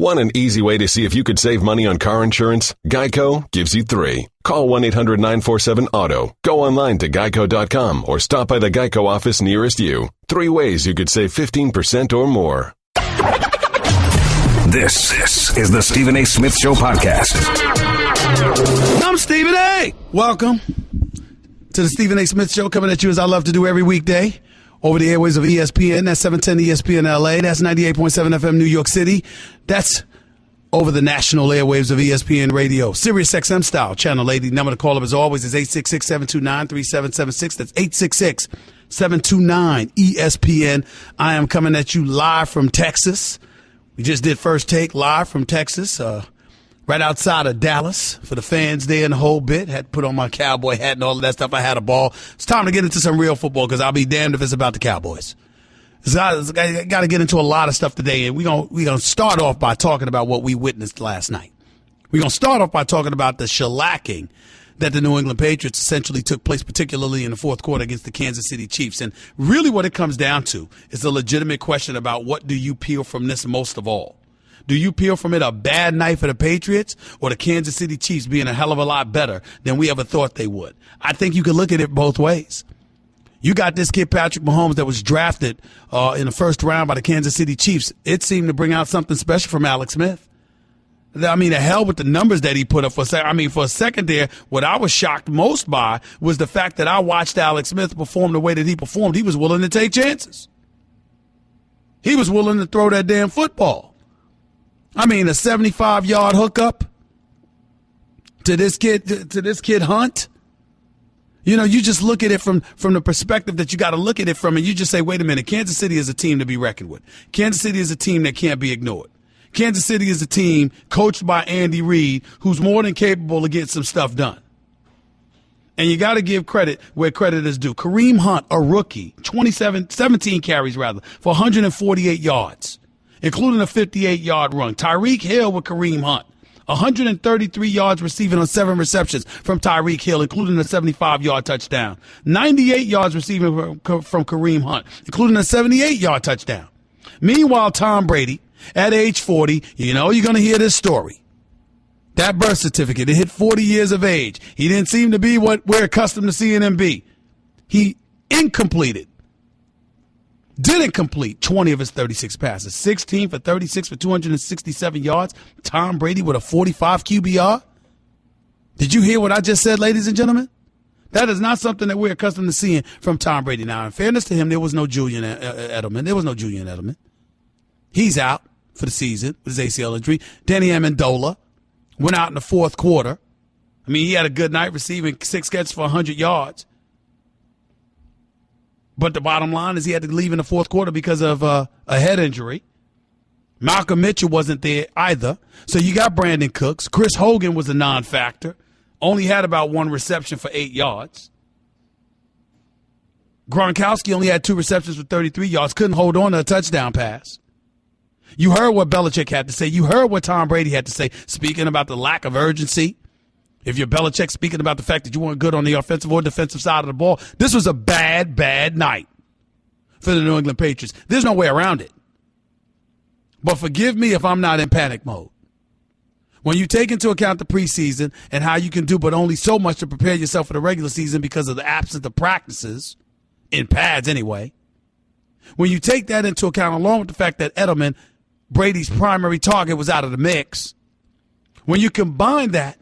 Want an easy way to see if you could save money on car insurance? Geico gives you 3. Call 1-800-947-AUTO. Go online to geico.com or stop by the Geico office nearest you. 3 ways you could save 15% or more. This is the Stephen A. Smith Show podcast. I'm Stephen A. Welcome to the Stephen A. Smith Show, coming at you as I love to do every weekday over the airways of ESPN. That's 710 ESPN LA. That's 98.7 FM New York City. That's over the national airwaves of ESPN Radio. Sirius XM style, channel 80. Number to call up as always is 866-729-3776. That's 866-729-ESPN. I am coming at you live from Texas. We just did First Take live from Texas, right outside of Dallas for the fans there and the whole bit. Had to put on my cowboy hat and all of that stuff. I had a ball. It's time to get into some real football because I'll be damned if it's about the Cowboys. I got to get into a lot of stuff today, and we're gonna start off by talking about what we witnessed last night. We're going to start off by talking about the shellacking that the New England Patriots essentially took place, particularly in the fourth quarter against the Kansas City Chiefs. And really what it comes down to is a legitimate question about what do you peel from this most of all? Do you peel from it a bad night for the Patriots or the Kansas City Chiefs being a hell of a lot better than we ever thought they would? I think you could look at it both ways. You got this kid, Patrick Mahomes, that was drafted in the first round by the Kansas City Chiefs. It seemed to bring out something special from Alex Smith. I mean, the hell with the numbers that he put up for a second there, what I was shocked most by was the fact that I watched Alex Smith perform the way that he performed. He was willing to take chances. He was willing to throw that damn football. I mean, a 75-yard hookup to this kid Hunt. You know, you just look at it from the perspective that you got to look at it from, and you just say, wait a minute, Kansas City is a team to be reckoned with. Kansas City is a team that can't be ignored. Kansas City is a team coached by Andy Reid who's more than capable of getting some stuff done. And you got to give credit where credit is due. Kareem Hunt, a rookie, 17 carries for 148 yards, including a 58-yard run. Tyreek Hill with Kareem Hunt, 133 yards receiving on 7 receptions from Tyreek Hill, including a 75-yard touchdown. 98 yards receiving from Kareem Hunt, including a 78-yard touchdown. Meanwhile, Tom Brady, at age 40, you know you're going to hear this story. That birth certificate, it hit 40 years of age. He didn't seem to be what we're accustomed to seeing him be. He didn't complete 20 of his 36 passes. 16 for 36 for 267 yards. Tom Brady with a 45 QBR. Did you hear what I just said, ladies and gentlemen? That is not something that we're accustomed to seeing from Tom Brady. Now, in fairness to him, there was no Julian Edelman. He's out for the season with his ACL injury. Danny Amendola went out in the fourth quarter. I mean, he had a good night receiving 6 catches for 100 yards. But the bottom line is he had to leave in the fourth quarter because of a head injury. Malcolm Mitchell wasn't there either. So you got Brandon Cooks. Chris Hogan was a non-factor. Only had about 1 reception for 8 yards. Gronkowski only had 2 receptions for 33 yards. Couldn't hold on to a touchdown pass. You heard what Belichick had to say. You heard what Tom Brady had to say, speaking about the lack of urgency. If you're Belichick, speaking about the fact that you weren't good on the offensive or defensive side of the ball. This was a bad, bad night for the New England Patriots. There's no way around it. But forgive me if I'm not in panic mode. When you take into account the preseason and how you can do but only so much to prepare yourself for the regular season because of the absence of practices, in pads anyway, when you take that into account along with the fact that Edelman, Brady's primary target, was out of the mix, when you combine that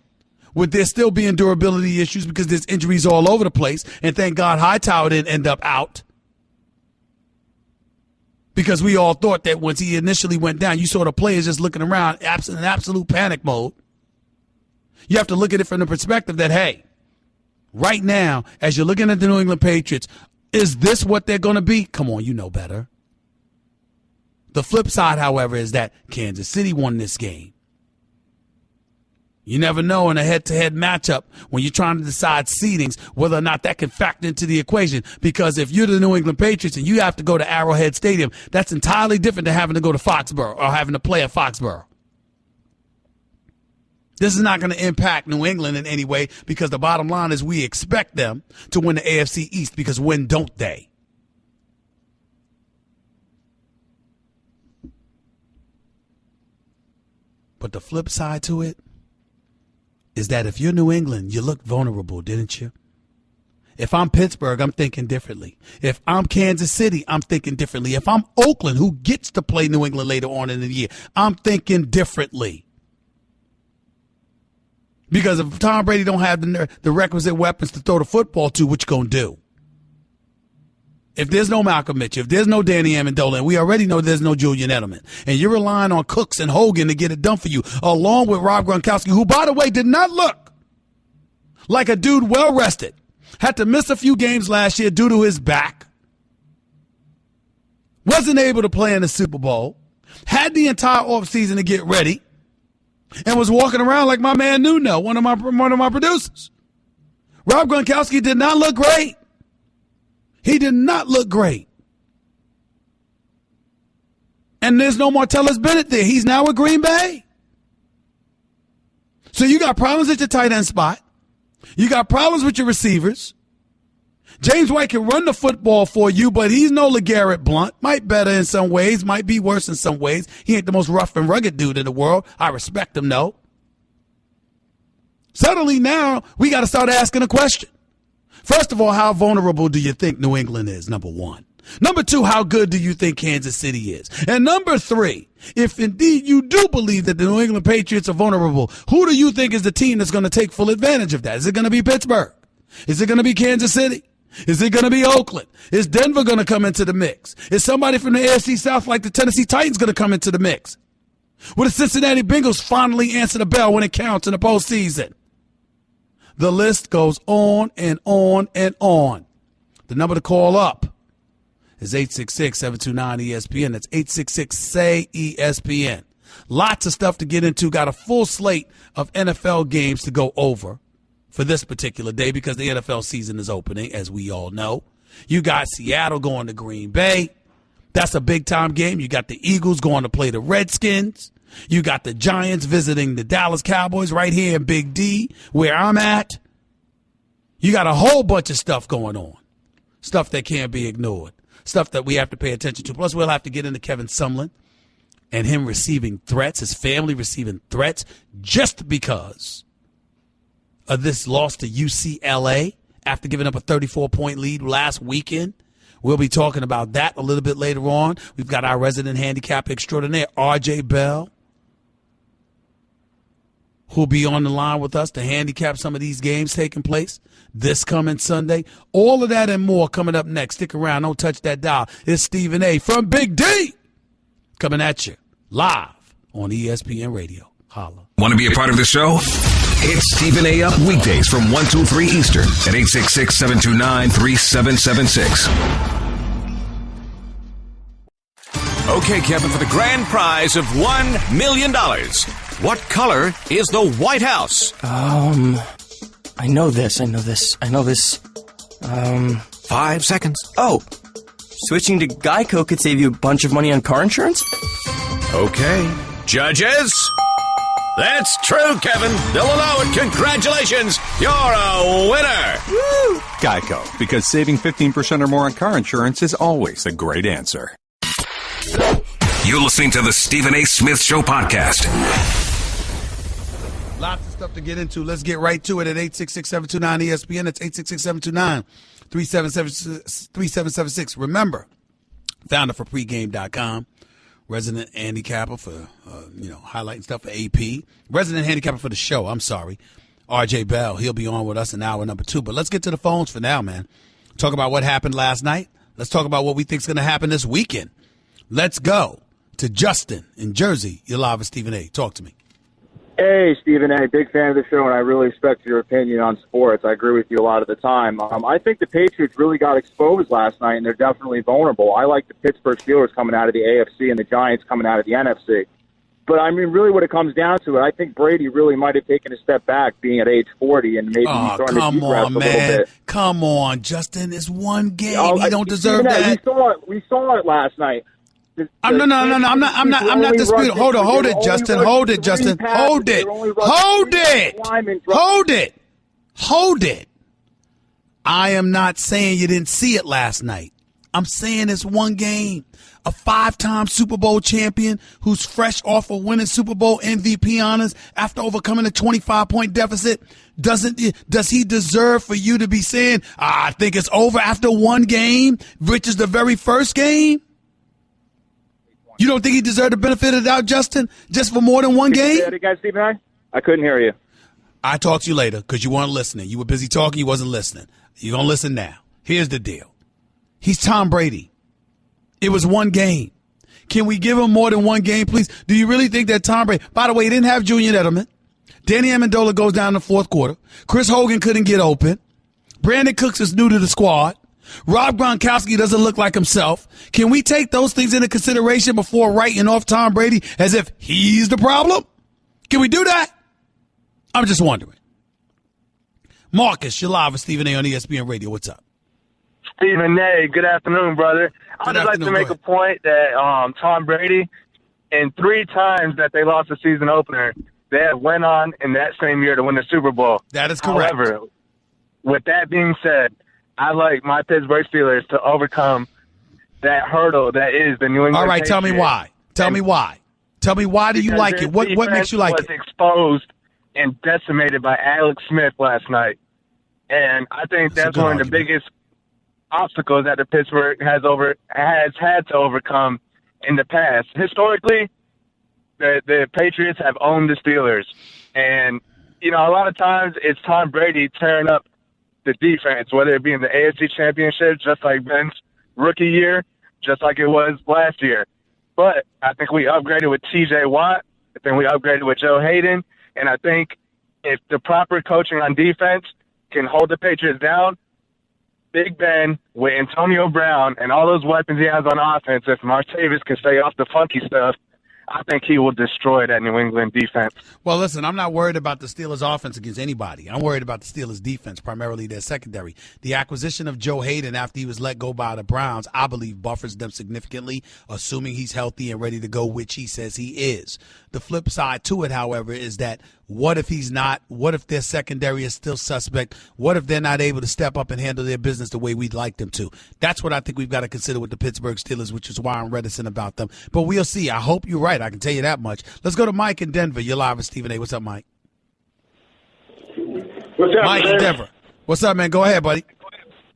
with there still being durability issues because there's injuries all over the place, and thank God Hightower didn't end up out because we all thought that once he initially went down, you saw the players just looking around in absolute panic mode. You have to look at it from the perspective that, hey, right now, as you're looking at the New England Patriots, is this what they're going to be? Come on, you know better. The flip side, however, is that Kansas City won this game. You never know in a head-to-head matchup when you're trying to decide seedings whether or not that can factor into the equation. Because if you're the New England Patriots and you have to go to Arrowhead Stadium, that's entirely different than having to go to Foxborough or having to play at Foxborough. This is not going to impact New England in any way because the bottom line is we expect them to win the AFC East because when don't they? But the flip side to it is that if you're New England, you look vulnerable, didn't you? If I'm Pittsburgh, I'm thinking differently. If I'm Kansas City, I'm thinking differently. If I'm Oakland, who gets to play New England later on in the year, I'm thinking differently. Because if Tom Brady don't have the requisite weapons to throw the football to, what you going to do? If there's no Malcolm Mitchell, if there's no Danny Amendola, and we already know there's no Julian Edelman, and you're relying on Cooks and Hogan to get it done for you, along with Rob Gronkowski, who, by the way, did not look like a dude well-rested. Had to miss a few games last year due to his back. Wasn't able to play in the Super Bowl. Had the entire offseason to get ready. And was walking around like my man Nuno, one of my producers. Rob Gronkowski did not look great. He did not look great. And there's no Martellus Bennett there. He's now with Green Bay. So you got problems at your tight end spot. You got problems with your receivers. James White can run the football for you, but he's no LeGarrette Blount. Might better in some ways, might be worse in some ways. He ain't the most rough and rugged dude in the world. I respect him, though. Suddenly now, we got to start asking a question. First of all, how vulnerable do you think New England is, number one? Number two, how good do you think Kansas City is? And number three, if indeed you do believe that the New England Patriots are vulnerable, who do you think is the team that's going to take full advantage of that? Is it going to be Pittsburgh? Is it going to be Kansas City? Is it going to be Oakland? Is Denver going to come into the mix? Is somebody from the AFC South like the Tennessee Titans going to come into the mix? Will the Cincinnati Bengals finally answer the bell when it counts in the postseason? The list goes on and on and on. The number to call up is 866-729-ESPN. That's 866-SAY-ESPN. Lots of stuff to get into. Got a full slate of NFL games to go over for this particular day because the NFL season is opening, as we all know. You got Seattle going to Green Bay. That's a big-time game. You got the Eagles going to play the Redskins. You got the Giants visiting the Dallas Cowboys right here in Big D, where I'm at. You got a whole bunch of stuff going on, stuff that can't be ignored, stuff that we have to pay attention to. Plus, we'll have to get into Kevin Sumlin and him receiving threats, his family receiving threats just because of this loss to UCLA after giving up a 34-point lead last weekend. We'll be talking about that a little bit later on. We've got our resident handicap extraordinaire, RJ Bell, who'll be on the line with us to handicap some of these games taking place this coming Sunday. All of that and more coming up next. Stick around. Don't touch that dial. It's Stephen A. from Big D coming at you live on ESPN Radio. Holla. Want to be a part of the show? Hit Stephen A. up weekdays from 1 to 3 Eastern at 866-729-3776. Okay, Kevin, for the grand prize of $1 million, what color is the White House? I know this. 5 seconds. Oh, switching to Geico could save you a bunch of money on car insurance? Okay. Judges? That's true, Kevin. They'll allow it. Congratulations. You're a winner. Woo! Geico, because saving 15% or more on car insurance is always a great answer. You're listening to the Stephen A. Smith Show podcast. Lots of stuff to get into. Let's get right to it at 866-729-ESPN. It's 866-729-3776. Remember, founder for pregame.com, resident handicapper for, highlighting stuff for AP, resident handicapper for the show, RJ Bell. He'll be on with us in hour number 2. But let's get to the phones for now, man. Talk about what happened last night. Let's talk about what we think is going to happen this weekend. Let's go to Justin in Jersey. You're live with Stephen A. Talk to me. Hey, Stephen A. Big fan of the show, and I really respect your opinion on sports. I agree with you a lot of the time. I think the Patriots really got exposed last night, and they're definitely vulnerable. I like the Pittsburgh Steelers coming out of the AFC and the Giants coming out of the NFC. But, I mean, really what it comes down to, I think Brady really might have taken a step back being at age 40 and maybe he's starting to degress a little bit. Come on, Justin. It's one game. He don't deserve that. We saw it last night. I'm not disputing. Hold it, Justin. Hold it. I am not saying you didn't see it last night. I'm saying it's one game. a 5-time Super Bowl champion who's fresh off of winning Super Bowl MVP honors after overcoming a 25-point deficit? Does he deserve for you to be saying, I think it's over after one game, which is the very first game? You don't think he deserved the benefit of the doubt, Justin, just for more than one game? Say that again, Stephen? I couldn't hear you. I talk to you later because you weren't listening. You were busy talking. You wasn't listening. You're going to listen now. Here's the deal. He's Tom Brady. It was one game. Can we give him more than one game, please? Do you really think that Tom Brady – by the way, he didn't have Julian Edelman. Danny Amendola goes down in the fourth quarter. Chris Hogan couldn't get open. Brandon Cooks is new to the squad. Rob Gronkowski doesn't look like himself. Can we take those things into consideration before writing off Tom Brady as if he's the problem? Can we do that? I'm just wondering. Marcus, you're live with Stephen A. on ESPN Radio. What's up? Stephen A., good afternoon, brother. I'd just like to make a point that Tom Brady, in 3 times that they lost the season opener, they have went on in that same year to win the Super Bowl. That is correct. However, with that being said, I like my Pittsburgh Steelers to overcome that hurdle that is the New England All right, Patriots. tell me why. Tell me why. Tell me why do you like it? What makes you like it? Was exposed and decimated by Alex Smith last night. And I think that's one of the biggest obstacles that the Pittsburgh has had to overcome in the past. Historically, the Patriots have owned the Steelers. And, you know, a lot of times it's Tom Brady tearing up the defense, whether it be in the AFC Championship, just like Ben's rookie year, just like it was last year. But I think we upgraded with T.J. Watt. I think we upgraded with Joe Hayden. And I think if the proper coaching on defense can hold the Patriots down, Big Ben with Antonio Brown and all those weapons he has on offense, if Martavis can stay off the funky stuff, I think he will destroy that New England defense. Well, listen, I'm not worried about the Steelers' offense against anybody. I'm worried about the Steelers' defense, primarily their secondary. The acquisition of Joe Hayden after he was let go by the Browns, I believe, buffers them significantly, assuming he's healthy and ready to go, which he says he is. The flip side to it, however, is that what if he's not? What if their secondary is still suspect? What if they're not able to step up and handle their business the way we'd like them to? That's what I think we've got to consider with the Pittsburgh Steelers, which is why I'm reticent about them. But we'll see. I hope you're right. I can tell you that much. Let's go to Mike in Denver. You're live with Stephen A. What's up, Mike? What's up, Mike man? in Denver. What's up, man? Go ahead, buddy.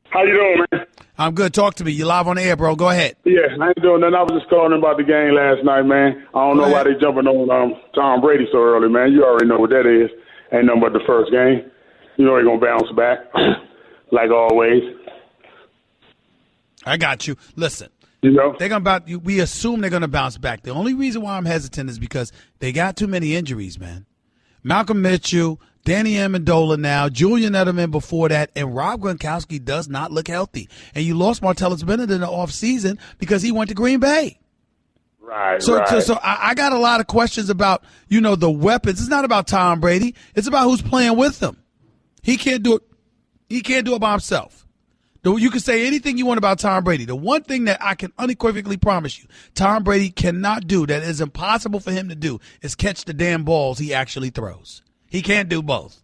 How you doing, man? I'm good. Talk to me. You're live on the air, bro. Go ahead. Yeah, I ain't doing nothing. I was just calling about the game last night, man. I don't know why they jumping on Tom Brady so early, man. You already know what that is. Ain't nothing but the first game. You know they're going to bounce back, like always. I got you. Listen. You know? We assume they're going to bounce back. The only reason why I'm hesitant is because they got too many injuries, man. Malcolm Mitchell, Danny Amendola now, Julian Edelman before that, and Rob Gronkowski does not look healthy. And you lost Martellus Bennett in the offseason because he went to Green Bay. Right, So I got a lot of questions about, the weapons. It's not about Tom Brady. It's about who's playing with him. He can't do it. He can't do it by himself. You can say anything you want about Tom Brady. The one thing that I can unequivocally promise you, Tom Brady cannot do, that is impossible for him to do, is catch the damn balls he actually throws. He can't do both.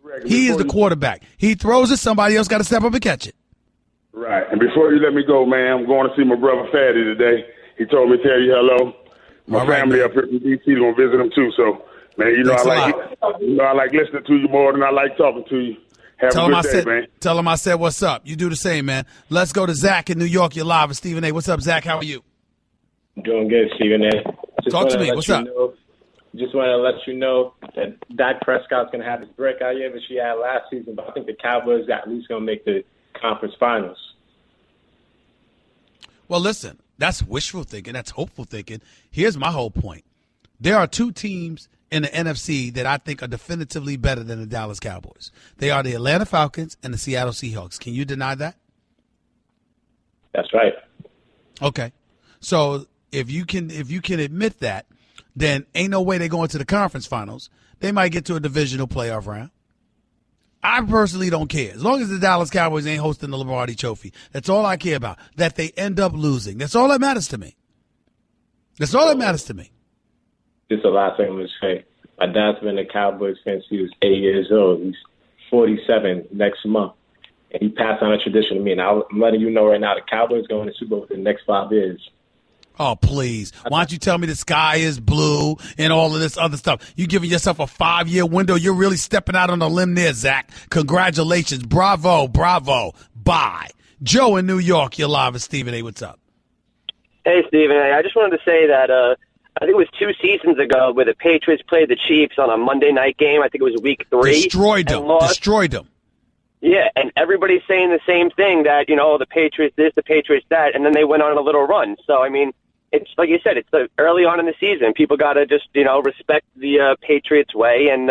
Right. He is the quarterback. He throws it, somebody else got to step up and catch it. Right. And before you let me go, man, I'm going to see my brother Fatty today. He told me to tell you hello. My family up here from D.C. is going to visit him too. So, man, I like listening to you more than I like talking to you. Have a good day, man. Tell him I said what's up. You do the same, man. Let's go to Zach in New York. You're live with Stephen A. What's up, Zach? How are you? Doing good, Stephen A. Talk to me. What's up? Just want to let you know that Dak Prescott's going to have his breakout year, which he had last season, but I think the Cowboys are at least going to make the conference finals. Well, listen, that's wishful thinking. That's hopeful thinking. Here's my whole point. There are 2 teams in the NFC that I think are definitively better than the Dallas Cowboys. They are the Atlanta Falcons and the Seattle Seahawks. Can you deny that? That's right. Okay. So if you can admit that, then ain't no way they go into the conference finals. They might get to a divisional playoff round. I personally don't care. As long as the Dallas Cowboys ain't hosting the Lombardi Trophy, that's all I care about. That they end up losing. That's all that matters to me. That's all that matters to me. Just the last thing I'm going to say. My dad's been a Cowboys fan since he was 8 years old. He's 47 next month. And he passed on a tradition to me. And I'm letting you know right now, the Cowboys going to Super Bowl for the next 5 years. Oh, please. Why don't you tell me the sky is blue and all of this other stuff? You giving yourself a 5-year window. You're really stepping out on a limb there, Zach. Congratulations. Bravo. Bye. Joe in New York, you're live with Stephen A. What's up? Hey, Stephen A. I just wanted to say that I think it was 2 seasons ago where the Patriots played the Chiefs on a Monday night game. I think it was week 3. Destroyed them. Yeah, and everybody's saying the same thing that, the Patriots this, the Patriots that, and then they went on a little run. So, I mean, it's like you said, it's early on in the season. People got to just, respect the Patriots way, and,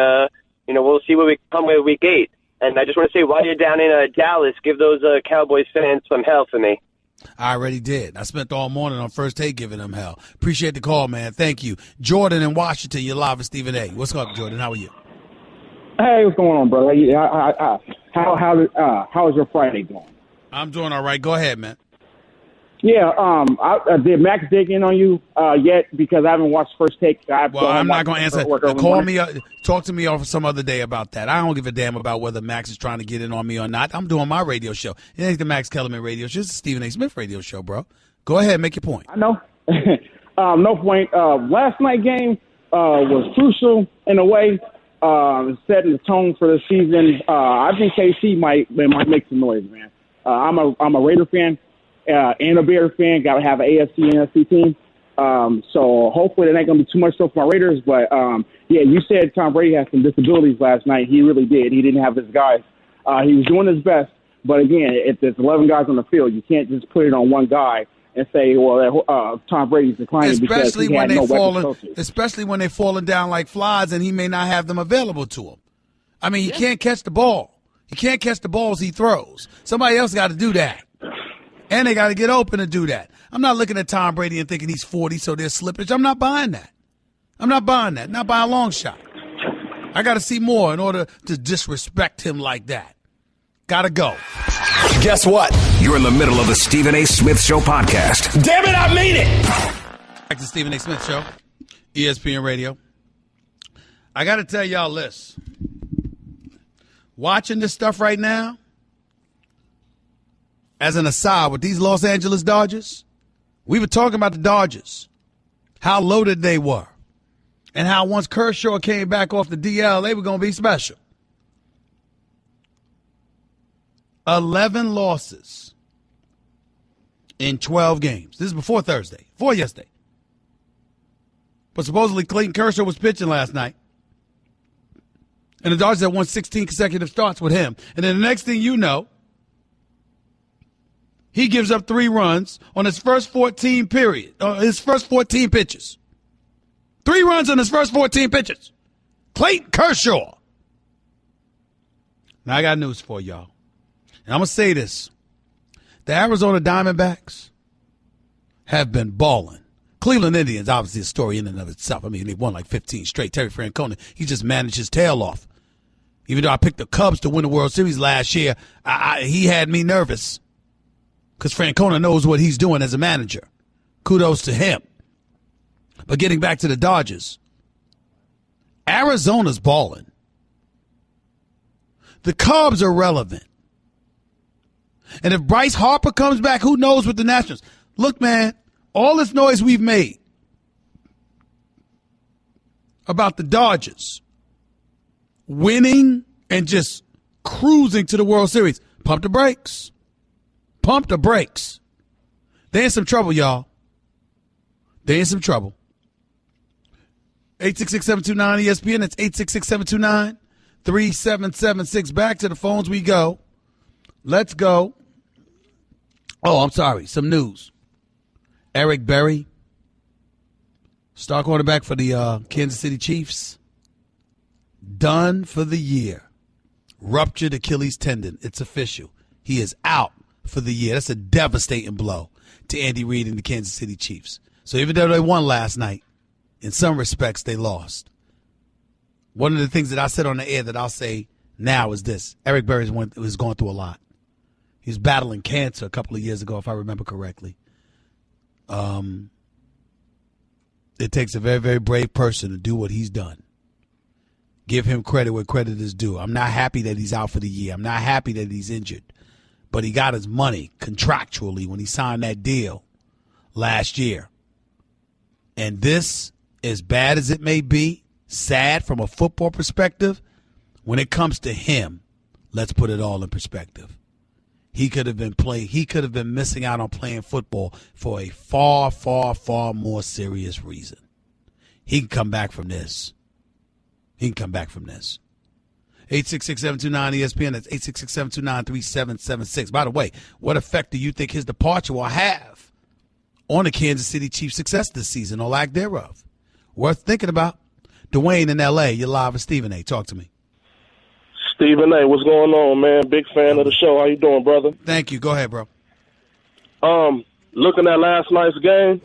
we'll see what we come with week 8. And I just want to say, while you're down in Dallas, give those Cowboys fans some hell for me. I already did. I spent all morning on First Take giving them hell. Appreciate the call, man. Thank you. Jordan in Washington, you're live with Stephen A. What's up, Jordan? How are you? Hey, what's going on, brother? How is your Friday going? I'm doing all right. Go ahead, man. Yeah, did Max dig in on you yet? Because I haven't watched First Take. I'm not going to answer. Call me, talk to me over some other day about that. I don't give a damn about whether Max is trying to get in on me or not. I'm doing my radio show. It ain't the Max Kellerman radio show. It's the Stephen A. Smith radio show, bro. Go ahead, make your point. I know. No point. Last night game was crucial in a way, setting the tone for the season. I think KC might make some noise, man. I'm a Raider fan. And a Bears fan, got to have an AFC and NFC team. So hopefully there ain't going to be too much stuff for my Raiders. But, you said Tom Brady had some disabilities last night. He really did. He didn't have his guys. He was doing his best. But, again, if there's 11 guys on the field, you can't just put it on one guy and say, well, Tom Brady's declining because he had no weapons coaches. Especially when they're falling down like flies and he may not have them available to him. I mean, he can't catch the ball. He can't catch the balls he throws. Somebody else got to do that. And they got to get open to do that. I'm not looking at Tom Brady and thinking he's 40, so there's slippage. I'm not buying that. Not by a long shot. I got to see more in order to disrespect him like that. Got to go. Guess what? You're in the middle of the Stephen A. Smith Show podcast. Damn it, I mean it! Back to Stephen A. Smith Show, ESPN Radio. I got to tell y'all this. Watching this stuff right now, as an aside, with these Los Angeles Dodgers, we were talking about the Dodgers, how loaded they were, and how once Kershaw came back off the DL, they were going to be special. 11 losses in 12 games. This is before yesterday. But supposedly Clayton Kershaw was pitching last night. And the Dodgers had won 16 consecutive starts with him. And then the next thing you know, he gives up 3 runs on his first 14 pitches. 3 runs on his first 14 pitches. Clayton Kershaw. Now, I got news for y'all. And I'm going to say this. The Arizona Diamondbacks have been balling. Cleveland Indians, obviously a story in and of itself. I mean, they won like 15 straight. Terry Francona, he just managed his tail off. Even though I picked the Cubs to win the World Series last year, he had me nervous. Because Francona knows what he's doing as a manager. Kudos to him. But getting back to the Dodgers, Arizona's balling. The Cubs are relevant. And if Bryce Harper comes back, who knows with the Nationals? Look, man, all this noise we've made about the Dodgers winning and just cruising to the World Series, pump the brakes. Pump the brakes. They're in some trouble, y'all. They're in some trouble. 866-729-ESPN. That's 866-729-3776. Back to the phones we go. Let's go. Oh, I'm sorry. Some news. Eric Berry, star quarterback for the Kansas City Chiefs, done for the year. Ruptured Achilles tendon. It's official. He is out for the year. That's a devastating blow to Andy Reid and the Kansas City Chiefs. So even though they won last night, in some respects they lost. One of the things that I said on the air that I'll say now is this. Eric Berry was going through a lot. He was battling cancer a couple of years ago, if I remember correctly. It takes a very, very brave person to do what he's done. Give him credit where credit is due. I'm not happy that he's out for the year. I'm not happy that he's injured. But he got his money contractually when he signed that deal last year. And this, as bad as it may be, sad from a football perspective, when it comes to him, let's put it all in perspective. He could have been missing out on playing football for a far, far, far more serious reason. He can come back from this. 866-729-ESPN. That's 866-729-3776. By the way, what effect do you think his departure will have on the Kansas City Chiefs' success this season or lack thereof? Worth thinking about. Dwayne in L.A., you're live with Stephen A. Talk to me. Stephen A., what's going on, man? Big fan of the show. How you doing, brother? Thank you. Go ahead, bro. Looking at last night's game,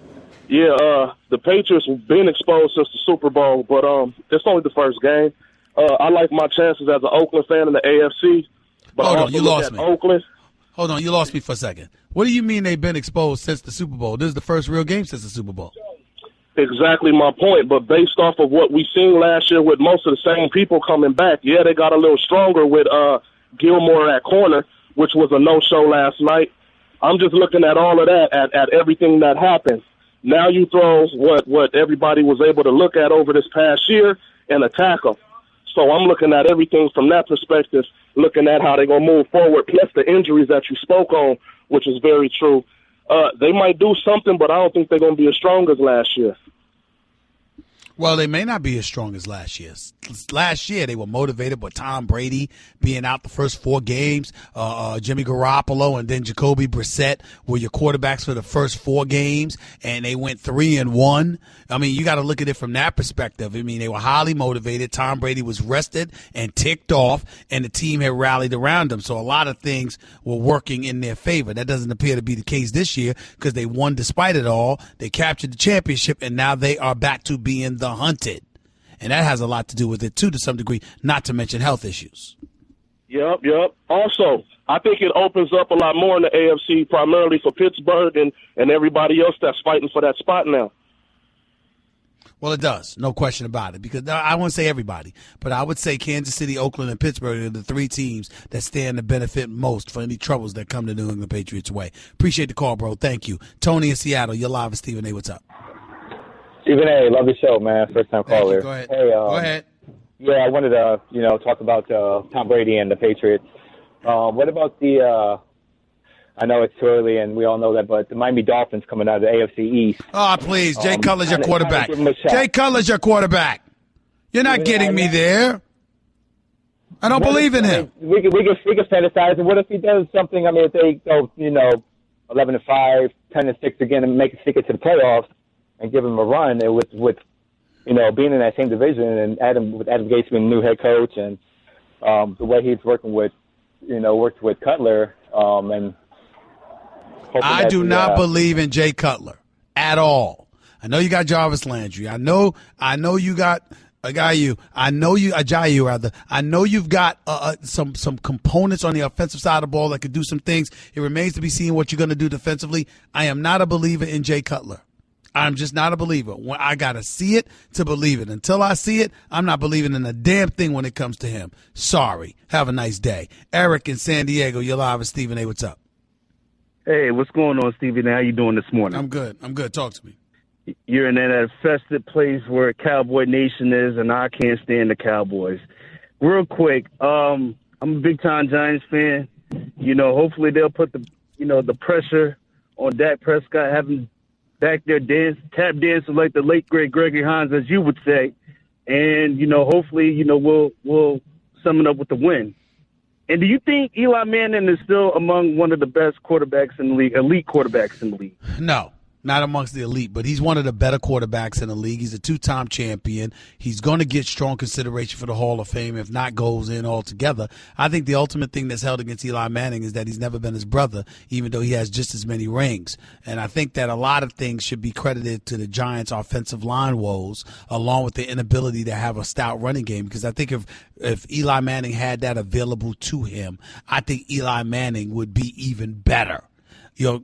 the Patriots have been exposed since the Super Bowl, but it's only the first game. I like my chances as an Oakland fan in the AFC. But Hold on, you lost me. Oakland. Hold on, you lost me for a second. What do you mean they've been exposed since the Super Bowl? This is the first real game since the Super Bowl. Exactly my point, but based off of what we seen last year with most of the same people coming back, they got a little stronger with Gilmore at corner, which was a no-show last night. I'm just looking at all of that, at everything that happened. Now you throw what everybody was able to look at over this past year and attack them. So I'm looking at everything from that perspective, looking at how they're going to move forward, plus the injuries that you spoke on, which is very true. They might do something, but I don't think they're going to be as strong as last year. Well, they may not be as strong as last year. Last year, they were motivated by Tom Brady being out the first 4 games. Jimmy Garoppolo and then Jacoby Brissett were your quarterbacks for the first 4 games, and they went 3-1. I mean, you got to look at it from that perspective. I mean, they were highly motivated. Tom Brady was rested and ticked off, and the team had rallied around him. So a lot of things were working in their favor. That doesn't appear to be the case this year because they won despite it all. They captured the championship, and now they are back to being the hunted. And that has a lot to do with it, too, to some degree, not to mention health issues. Yep. Also, I think it opens up a lot more in the AFC, primarily for Pittsburgh and everybody else that's fighting for that spot now. Well, it does. No question about it. Because I won't say everybody, but I would say Kansas City, Oakland, and Pittsburgh are the 3 teams that stand to benefit most for any troubles that come the New England Patriots' way. Appreciate the call, bro. Thank you. Tony in Seattle, you're live with Stephen A. What's up? Stephen A., love the show, man. First time caller. Go ahead. Hey, Go ahead. Yeah, I wanted to, talk about Tom Brady and the Patriots. What about I know it's too early and we all know that, but the Miami Dolphins coming out of the AFC East. Oh, please. Jay Cutler's your quarterback. Jay Cutler's your quarterback. You're not getting me there. I don't believe in him. We can fantasize. And what if he does something? I mean, if they go, 11-5, 10-6 again and make it stick it to the playoffs, and give him a run with being in that same division and Adam Gase being the new head coach and the way he's worked with Cutler and I do not believe in Jay Cutler at all. I know you got Jarvis Landry. I know you got Ajayi. I know you've got some components on the offensive side of the ball that could do some things. It remains to be seen what you're going to do defensively. I am not a believer in Jay Cutler. I'm just not a believer. I got to see it to believe it. Until I see it, I'm not believing in a damn thing when it comes to him. Sorry. Have a nice day. Eric in San Diego, you're live with Stephen A. What's up? Hey, what's going on, Stephen A.? How you doing this morning? I'm good. Talk to me. You're in that infested place where Cowboy Nation is, and I can't stand the Cowboys. Real quick, I'm a big-time Giants fan. Hopefully they'll put the pressure on Dak Prescott, having back there tap dancing like the late great Gregory Hines, as you would say, and hopefully we'll sum it up with the win. And do you think Eli Manning is still among one of the best quarterbacks in the league, elite quarterbacks in the league? No. Not amongst the elite, but he's one of the better quarterbacks in the league. He's a 2-time champion. He's going to get strong consideration for the Hall of Fame, if not goes in altogether. I think the ultimate thing that's held against Eli Manning is that he's never been his brother, even though he has just as many rings. And I think that a lot of things should be credited to the Giants' offensive line woes, along with the inability to have a stout running game. Because I think if Eli Manning had that available to him, I think Eli Manning would be even better.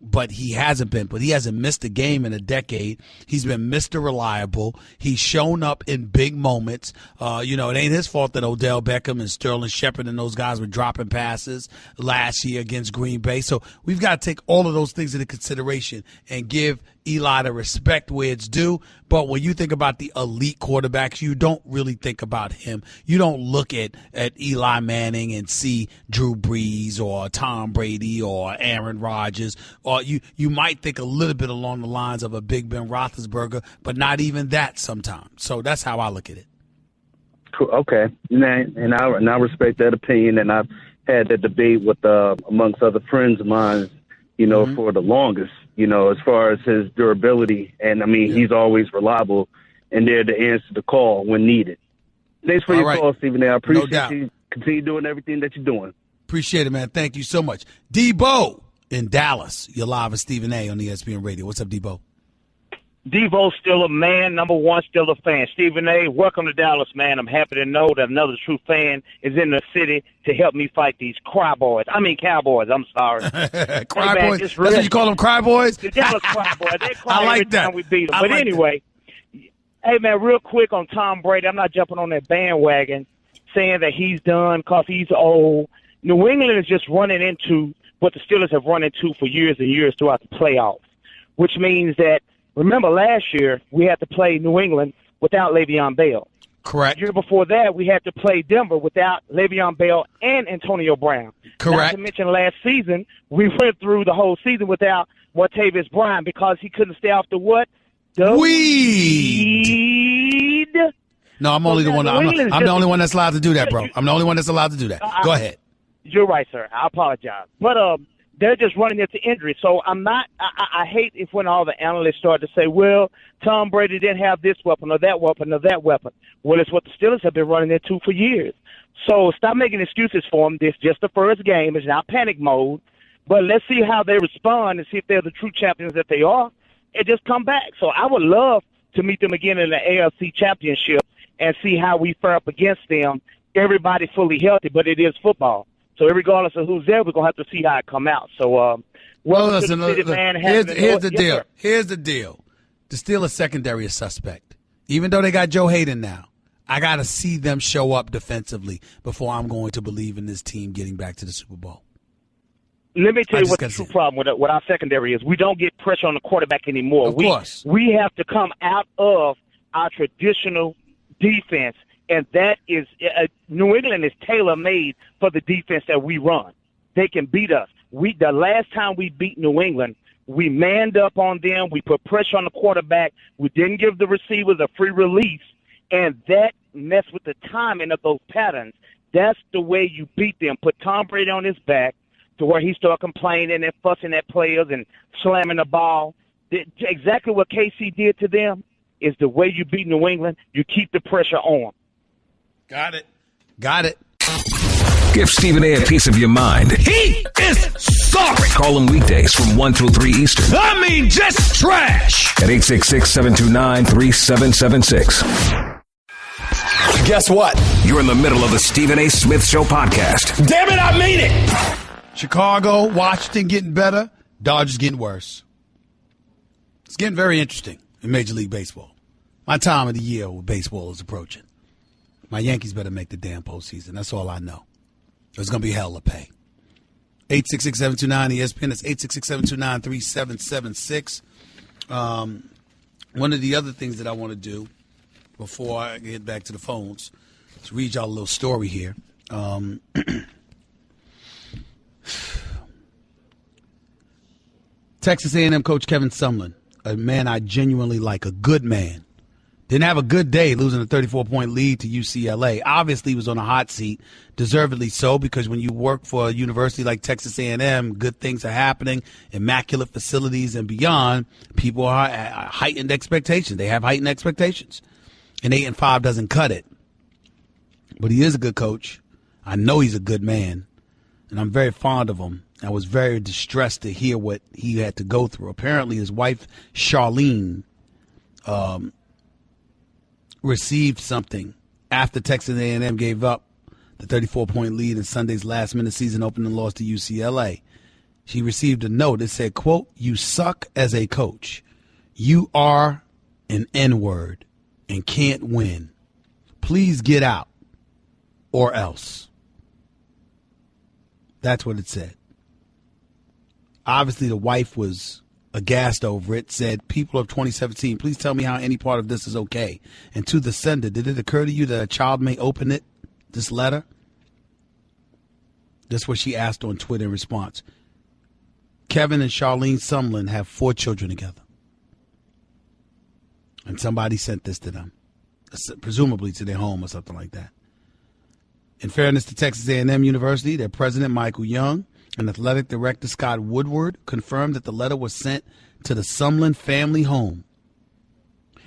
But he hasn't been. But he hasn't missed a game in a decade. He's been Mr. Reliable. He's shown up in big moments. It ain't his fault that Odell Beckham and Sterling Shepard and those guys were dropping passes last year against Green Bay. So we've got to take all of those things into consideration and give Eli the respect where it's due. But when you think about the elite quarterbacks, you don't really think about him. You don't look at Eli Manning and see Drew Brees or Tom Brady or Aaron Rodgers. Or you might think a little bit along the lines of a Big Ben Roethlisberger, but not even that sometimes. So that's how I look at it. Cool. Okay. And I respect that opinion, and I've had that debate with amongst other friends of mine, for the longest, as far as his durability. And, I mean, he's always reliable and there to answer the call when needed. Thanks for your call, Stephen A. I appreciate you. Continue doing everything that you're doing. Appreciate it, man. Thank you so much. Debo in Dallas. You're live with Stephen A. on ESPN Radio. What's up, Debo? Devo's still a man, number one, still a fan. Stephen A., welcome to Dallas, man. I'm happy to know that another true fan is in the city to help me fight these Cowboys. I'm sorry. Cowboys? That's what you call them, Cowboys? The Dallas Cowboys. They cry I like every that. time we beat them. But anyway, hey, man, real quick on Tom Brady. I'm not jumping on that bandwagon saying that he's done because he's old. New England is just running into what the Steelers have run into for years and years throughout the playoffs, which means that, remember, last year we had to play New England without Le'Veon Bell. Correct. The year before that, we had to play Denver without Le'Veon Bell and Antonio Brown. Correct. Not to mention last season, we went through the whole season without Martavis Bryant because he couldn't stay off the what? The weed. No, I'm only the one. I'm the only one that's allowed to do that, bro. I'm the only one that's allowed to do that. Go ahead. You're right, sir. I apologize. But they're just running into injury. So I'm not I hate if when all the analysts start to say, well, Tom Brady didn't have this weapon or that weapon or that weapon. Well, it's what the Steelers have been running into for years. So stop making excuses for them. This is just the first game. It's not panic mode. But let's see how they respond and see if they're the true champions that they are and just come back. So I would love to meet them again in the AFC Championship and see how we fare up against them. Everybody fully healthy, but it is football. So regardless of who's there, we're going to have to see how it come out. So, listen, here's the deal. Yes, here's the deal. The Steelers secondary is suspect. Even though they got Joe Hayden now, I got to see them show up defensively before I'm going to believe in this team getting back to the Super Bowl. Let me tell you what the true problem with our secondary is. We don't get pressure on the quarterback anymore. Of course. We have to come out of our traditional defense. And that is New England is tailor-made for the defense that we run. They can beat us. The last time we beat New England, we manned up on them. We put pressure on the quarterback. We didn't give the receivers a free release, and that messed with the timing of those patterns. That's the way you beat them. Put Tom Brady on his back to where he started complaining and fussing at players and slamming the ball. Exactly what KC did to them is the way you beat New England. You keep the pressure on. Got it. Give Stephen A. piece of your mind. He is sorry. Call him weekdays from 1 till 3 Eastern. I mean, just trash. At 866-729-3776. Guess what? You're in the middle of the Stephen A. Smith Show podcast. Damn it, I mean it. Chicago, Washington getting better. Dodgers getting worse. It's getting very interesting in Major League Baseball. My time of the year where baseball is approaching. My Yankees better make the damn postseason. That's all I know. There's going to be hell to pay. 866-729-ESPN. That's 866-729-3776. One of the other things that I want to do before I get back to the phones is read y'all a little story here. Texas A&M coach Kevin Sumlin, a man I genuinely like, a good man. Didn't have a good day losing a 34-point lead to UCLA. Obviously, he was on a hot seat, deservedly so, because when you work for a university like Texas A&M, good things are happening, immaculate facilities and beyond. People are at heightened expectations. They have heightened expectations. And 8-5 doesn't cut it. But he is a good coach. I know he's a good man, and I'm very fond of him. I was very distressed to hear what he had to go through. Apparently, his wife, Charlene, received something after Texas A&M gave up the 34-point lead in Sunday's last-minute season opening loss to UCLA. She received a note that said, quote, "You suck as a coach. You are an N-word and can't win. Please get out or else." That's what it said. Obviously, the wife was aghast over it, said, people of 2017, please tell me how any part of this is okay. And to the sender, did it occur to you that a child may open this letter? That's what she asked on Twitter in response. Kevin and Charlene Sumlin have 4 children together. And somebody sent this to them, presumably to their home or something like that. In fairness to Texas A&M University, their president, Michael Young, and athletic director Scott Woodward confirmed that the letter was sent to the Sumlin family home.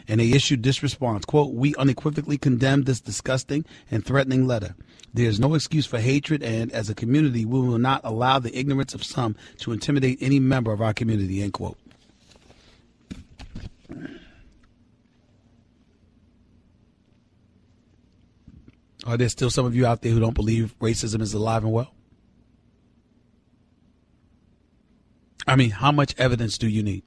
And they issued this response, quote, we unequivocally condemn this disgusting and threatening letter. There is no excuse for hatred, and as a community, we will not allow the ignorance of some to intimidate any member of our community, end quote. Are there still some of you out there who don't believe racism is alive and well? I mean, how much evidence do you need?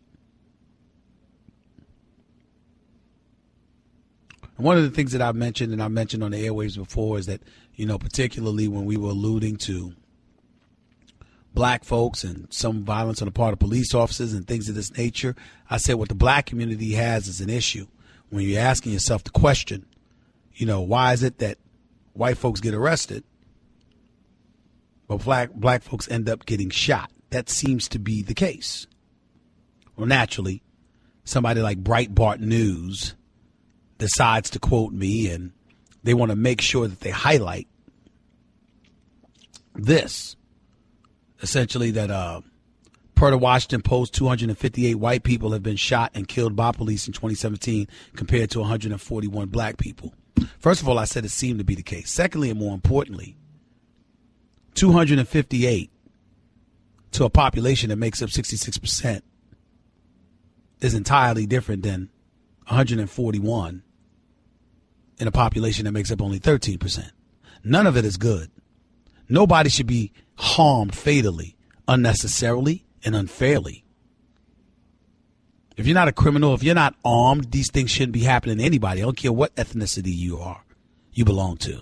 And one of the things that I've mentioned, and I've mentioned on the airwaves before, is that, you know, particularly when we were alluding to black folks and some violence on the part of police officers and things of this nature, I said what the black community has is an issue. When you're asking yourself the question, you know, why is it that white folks get arrested, but black folks end up getting shot? That seems to be the case. Well, naturally, somebody like Breitbart News decides to quote me, and they want to make sure that they highlight this. Essentially that per the Washington Post, 258 white people have been shot and killed by police in 2017 compared to 141 black people. First of all, I said it seemed to be the case. Secondly, and more importantly, 258 to a population that makes up 66% is entirely different than 141 in a population that makes up only 13%. None of it is good. Nobody should be harmed fatally, unnecessarily, and unfairly. If you're not a criminal, if you're not armed, these things shouldn't be happening to anybody. I don't care what ethnicity you belong to.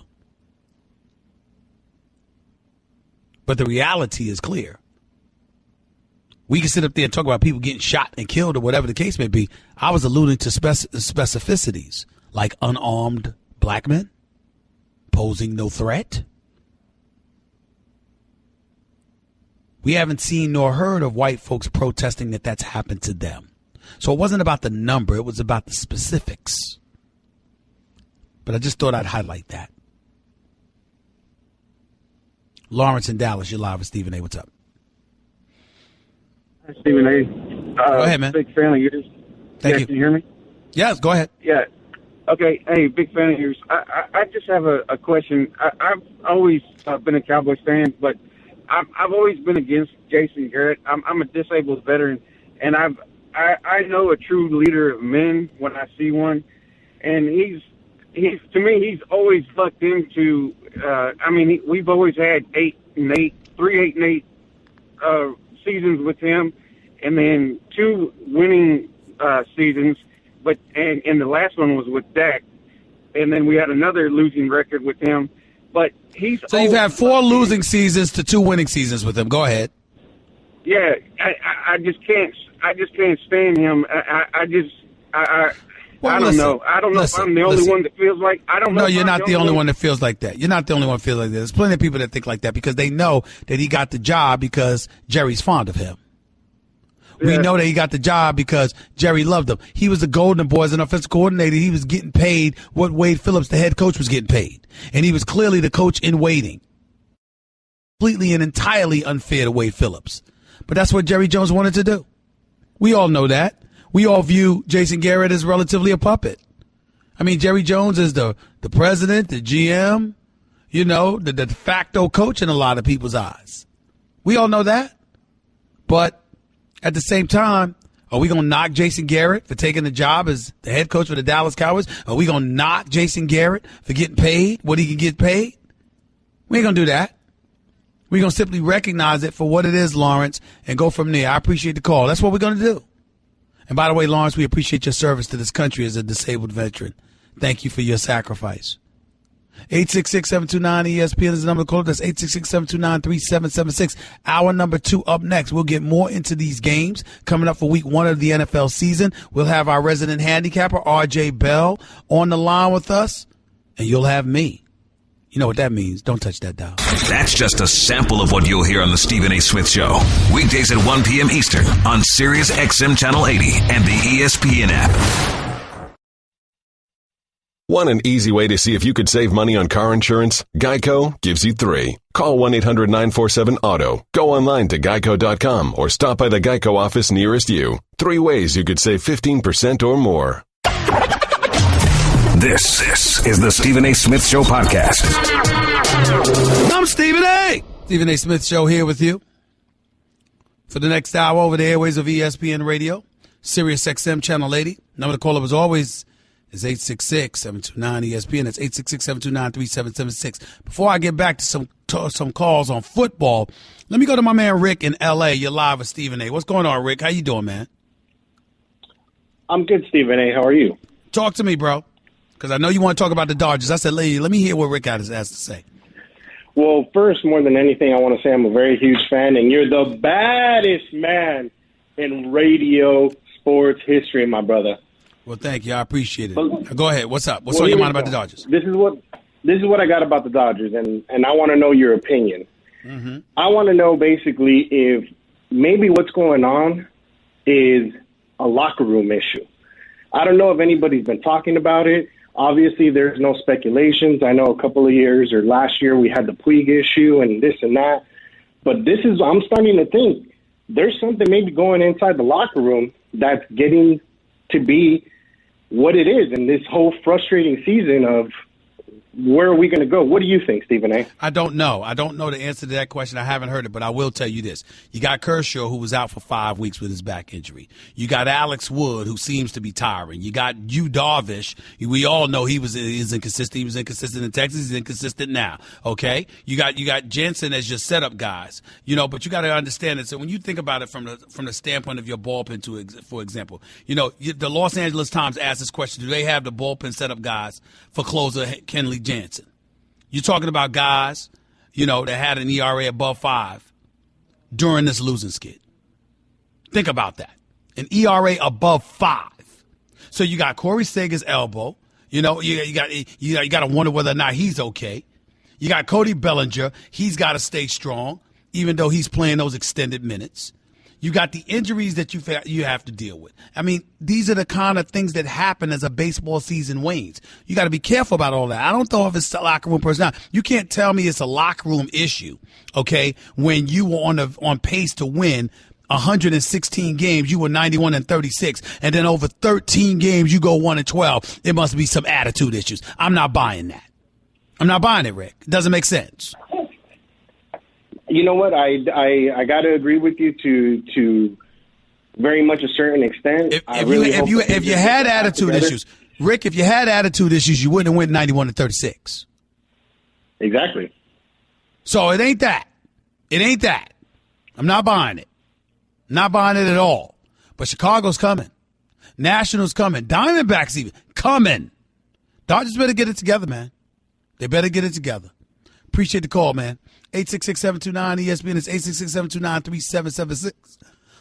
But the reality is clear. We can sit up there and talk about people getting shot and killed or whatever the case may be. I was alluding to specificities like unarmed black men posing no threat. We haven't seen nor heard of white folks protesting that that's happened to them. So it wasn't about the number. It was about the specifics. But I just thought I'd highlight that. Lawrence in Dallas, you're live with Stephen A. What's up? Hi, Stephen A. Go ahead, man. Big fan of yours. Thank you. Can you hear me? Yes, go ahead. Yeah. Okay. Hey, big fan of yours. I just have a question. I've always been a Cowboys fan, but I've always been against Jason Garrett. I'm a disabled veteran, and I know a true leader of men when I see one, and he's to me he's always lucked into. We've always had 3-8-8 seasons with him, and then 2 winning seasons. But and the last one was with Dak, and then we had another losing record with him. But so you've had 4 losing seasons to 2 winning seasons with him. Go ahead. Yeah, I just can't stand him. I don't know. I don't know if I'm the only one that feels like. I don't know. No, you're not the only one that feels like that. You're not the only one that feels like that. There's plenty of people that think like that because they know that he got the job because Jerry's fond of him. We know that he got the job because Jerry loved him. He was the Golden Boy as an offensive coordinator. He was getting paid what Wade Phillips, the head coach, was getting paid. And he was clearly the coach in waiting. Completely and entirely unfair to Wade Phillips. But that's what Jerry Jones wanted to do. We all know that. We all view Jason Garrett as relatively a puppet. I mean, Jerry Jones is the president, the GM, you know, the de facto coach in a lot of people's eyes. We all know that. But at the same time, are we going to knock Jason Garrett for taking the job as the head coach for the Dallas Cowboys? Are we going to knock Jason Garrett for getting paid what he can get paid? We ain't going to do that. We're going to simply recognize it for what it is, Lawrence, and go from there. I appreciate the call. That's what we're going to do. And by the way, Lawrence, we appreciate your service to this country as a disabled veteran. Thank you for your sacrifice. 866-729-ESPN is the number to call. That's 866-729-3776. Hour number 2 up next. We'll get more into these games coming up for week 1 of the NFL season. We'll have our resident handicapper, RJ Bell, on the line with us, and you'll have me. You know what that means. Don't touch that dial. That's just a sample of what you'll hear on the Stephen A. Smith Show. Weekdays at 1 p.m. Eastern on Sirius XM Channel 80 and the ESPN app. Want an easy way to see if you could save money on car insurance? Geico gives you 3. Call 1-800-947-AUTO. Go online to geico.com or stop by the Geico office nearest you. 3 ways you could save 15% or more. This is the Stephen A. Smith Show podcast. I'm Stephen A. Stephen A. Smith Show here with you for the next hour over the airways of ESPN Radio, Sirius XM Channel 80. Number to call up as always is 866-729-ESPN. That's 866-729-3776. Before I get back to some calls on football, let me go to my man Rick in L.A. You're live with Stephen A. What's going on, Rick? How you doing, man? I'm good, Stephen A. How are you? Talk to me, bro. Because I know you want to talk about the Dodgers. I said, lady, let me hear what Rick has to say. Well, first, more than anything, I want to say I'm a very huge fan, and you're the baddest man in radio sports history, my brother. Well, thank you. I appreciate it. Go ahead. What's up? What's on your mind about the Dodgers? This is what I got about the Dodgers, and I want to know your opinion. Mm-hmm. I want to know basically if maybe what's going on is a locker room issue. I don't know if anybody's been talking about it. Obviously, there's no speculations. I know a couple of years or last year we had the Puig issue and this and that. But I'm starting to think there's something maybe going inside the locker room that's getting to be what it is in this whole frustrating season of where are we going to go? What do you think, Stephen A? I don't know. I don't know the answer to that question. I haven't heard it, but I will tell you this. You got Kershaw, who was out for 5 weeks with his back injury. You got Alex Wood, who seems to be tiring. You got Yu Darvish. We all know is inconsistent. He was inconsistent in Texas. He's inconsistent now. Okay? You got Jensen as your setup guys. But you got to understand it. So when you think about it from the standpoint of your bullpen, for example, the Los Angeles Times asked this question: do they have the bullpen setup guys for closer Kenley Jansen? You're talking about guys, that had an ERA above 5 during this losing skid. Think about that. An ERA above 5. So you got Corey Seager's elbow. You got to wonder whether or not he's okay. You got Cody Bellinger. He's got to stay strong, even though he's playing those extended minutes. You got the injuries that you have to deal with. I mean, these are the kind of things that happen as a baseball season wanes. You got to be careful about all that. I don't know if it's a locker room personality. You can't tell me it's a locker room issue, okay, when you were on pace to win 116 games, you were 91-36, and then over 13 games, you go 1-12. It must be some attitude issues. I'm not buying that. I'm not buying it, Rick. It doesn't make sense. You know what? I got to agree with you to very much a certain extent. If you had attitude issues, Rick, if you had attitude issues, you wouldn't have went 91-36. Exactly. So it ain't that. It ain't that. I'm not buying it. Not buying it at all. But Chicago's coming. Nationals coming. Diamondbacks even coming. Dodgers better get it together, man. They better get it together. Appreciate the call, man. 866-729-ESPN. It's 866-729-3776.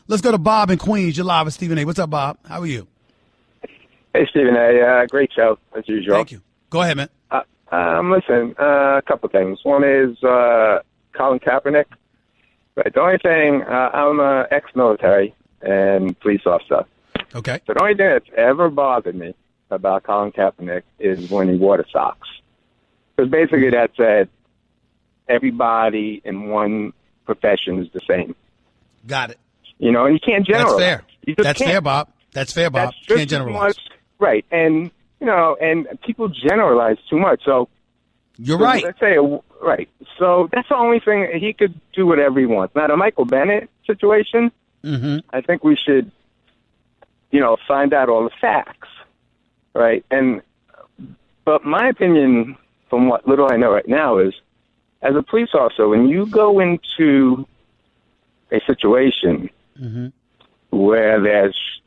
Let's go to Bob in Queens. You're live with Stephen A. What's up, Bob? How are you? Hey, Stephen A. Great show, as usual. Thank you. Go ahead, man. Listen, a couple things. One is Colin Kaepernick. Right. The only thing, I'm an ex-military and police officer. Okay. So the only thing that's ever bothered me about Colin Kaepernick is when he wore the socks. Because basically that said everybody in one profession is the same. Got it. And you can't generalize. That's fair. That's fair, Bob. That's fair, Bob. You can't generalize. Right. And, and people generalize too much. So you're right. Let's say, right. So that's the only thing. He could do whatever he wants. Now, the Michael Bennett situation, I think we should, find out all the facts. Right. But my opinion, from what little I know right now, is as a police officer, when you go into a situation where there's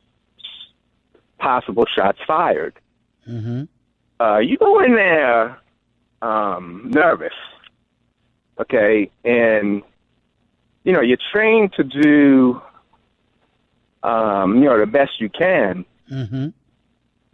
possible shots fired, you go in there nervous. Okay, and you're trained to do the best you can. Mm-hmm.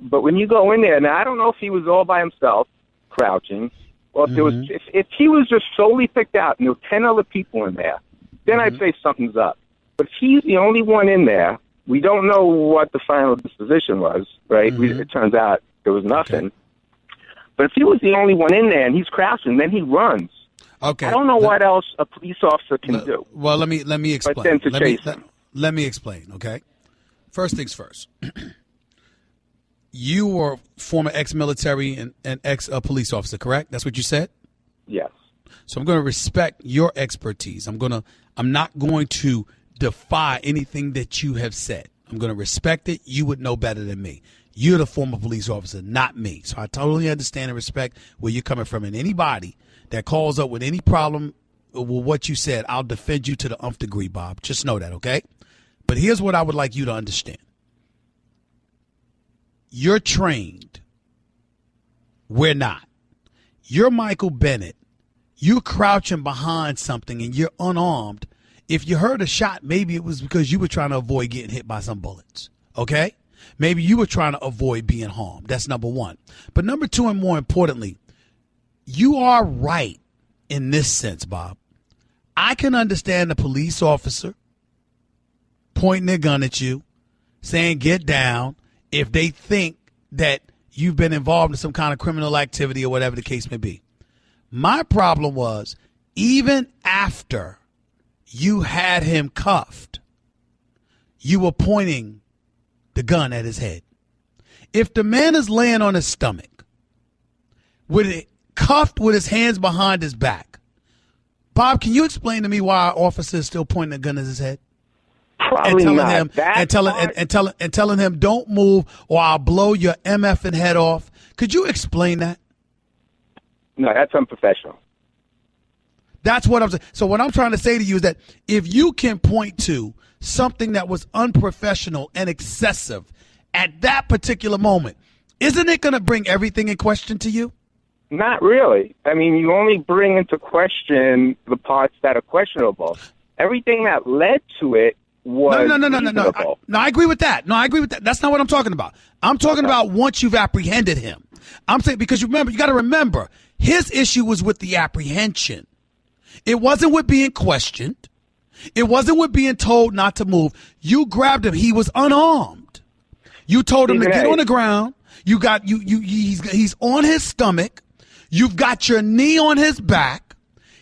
But when you go in there, now I don't know if he was all by himself, crouching, or if there was, if he was just solely picked out and there were 10 other people in there, then I'd say something's up. But if he's the only one in there, we don't know what the final disposition was, right? It turns out there was nothing. Okay. But if he was the only one in there and he's crouching, then he runs. Okay. I don't know what else a police officer can do. Well, let me explain. But then to chase him. Let me explain, okay? First things first. You were former ex-military and ex-police officer, correct? That's what you said? Yes. So I'm going to respect your expertise. I'm not going to defy anything that you have said. I'm going to respect it. You would know better than me. You're the former police officer, not me. So I totally understand and respect where you're coming from. And anybody that calls up with any problem with what you said, I'll defend you to the nth degree, Bob. Just know that, okay? But here's what I would like you to understand. You're trained. We're not. You're Michael Bennett. You're crouching behind something and you're unarmed. If you heard a shot, maybe it was because you were trying to avoid getting hit by some bullets, okay? Maybe you were trying to avoid being harmed. That's number one. But number two, and more importantly, you are right in this sense, Bob. I can understand a police officer pointing their gun at you, saying get down, if they think that you've been involved in some kind of criminal activity or whatever the case may be. My problem was, even after you had him cuffed, you were pointing the gun at his head. If the man is laying on his stomach, with it cuffed with his hands behind his back, Bob, can you explain to me why our officer is still pointing a gun at his head? Probably not. Telling him don't move or I'll blow your MFing head off. Could you explain that? No, that's unprofessional. That's what I'm saying. So what I'm trying to say to you is that if you can point to something that was unprofessional and excessive at that particular moment, isn't it going to bring everything in question to you? Not really. I mean, you only bring into question the parts that are questionable. Everything that led to it was No, I agree with that. That's not what I'm talking about. I'm talking about once you've apprehended him. I'm saying, because you got to remember, his issue was with the apprehension. It wasn't with being questioned. It wasn't with being told not to move. You grabbed him. He was unarmed. You told him to get on the ground. He's on his stomach. You've got your knee on his back.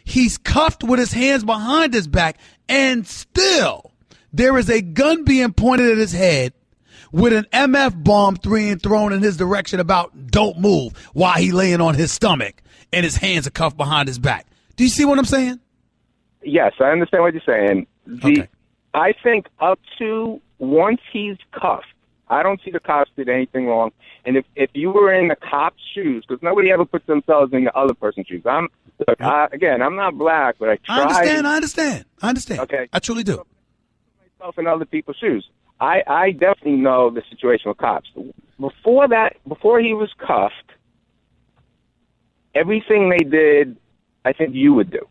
He's cuffed with his hands behind his back, and still there is a gun being pointed at his head with an MF bomb thrown in his direction about don't move while he laying on his stomach and his hands are cuffed behind his back. Do you see what I'm saying? Yes, I understand what you're saying. Okay. I think up to once he's cuffed, I don't see the cops did anything wrong. And if you were in the cop's shoes, because nobody ever puts themselves in the other person's shoes. I'm not black, but I try. I understand. Okay. I truly do. I put myself in other people's shoes. I definitely know the situation with cops. Before he was cuffed, everything they did, I think you would do.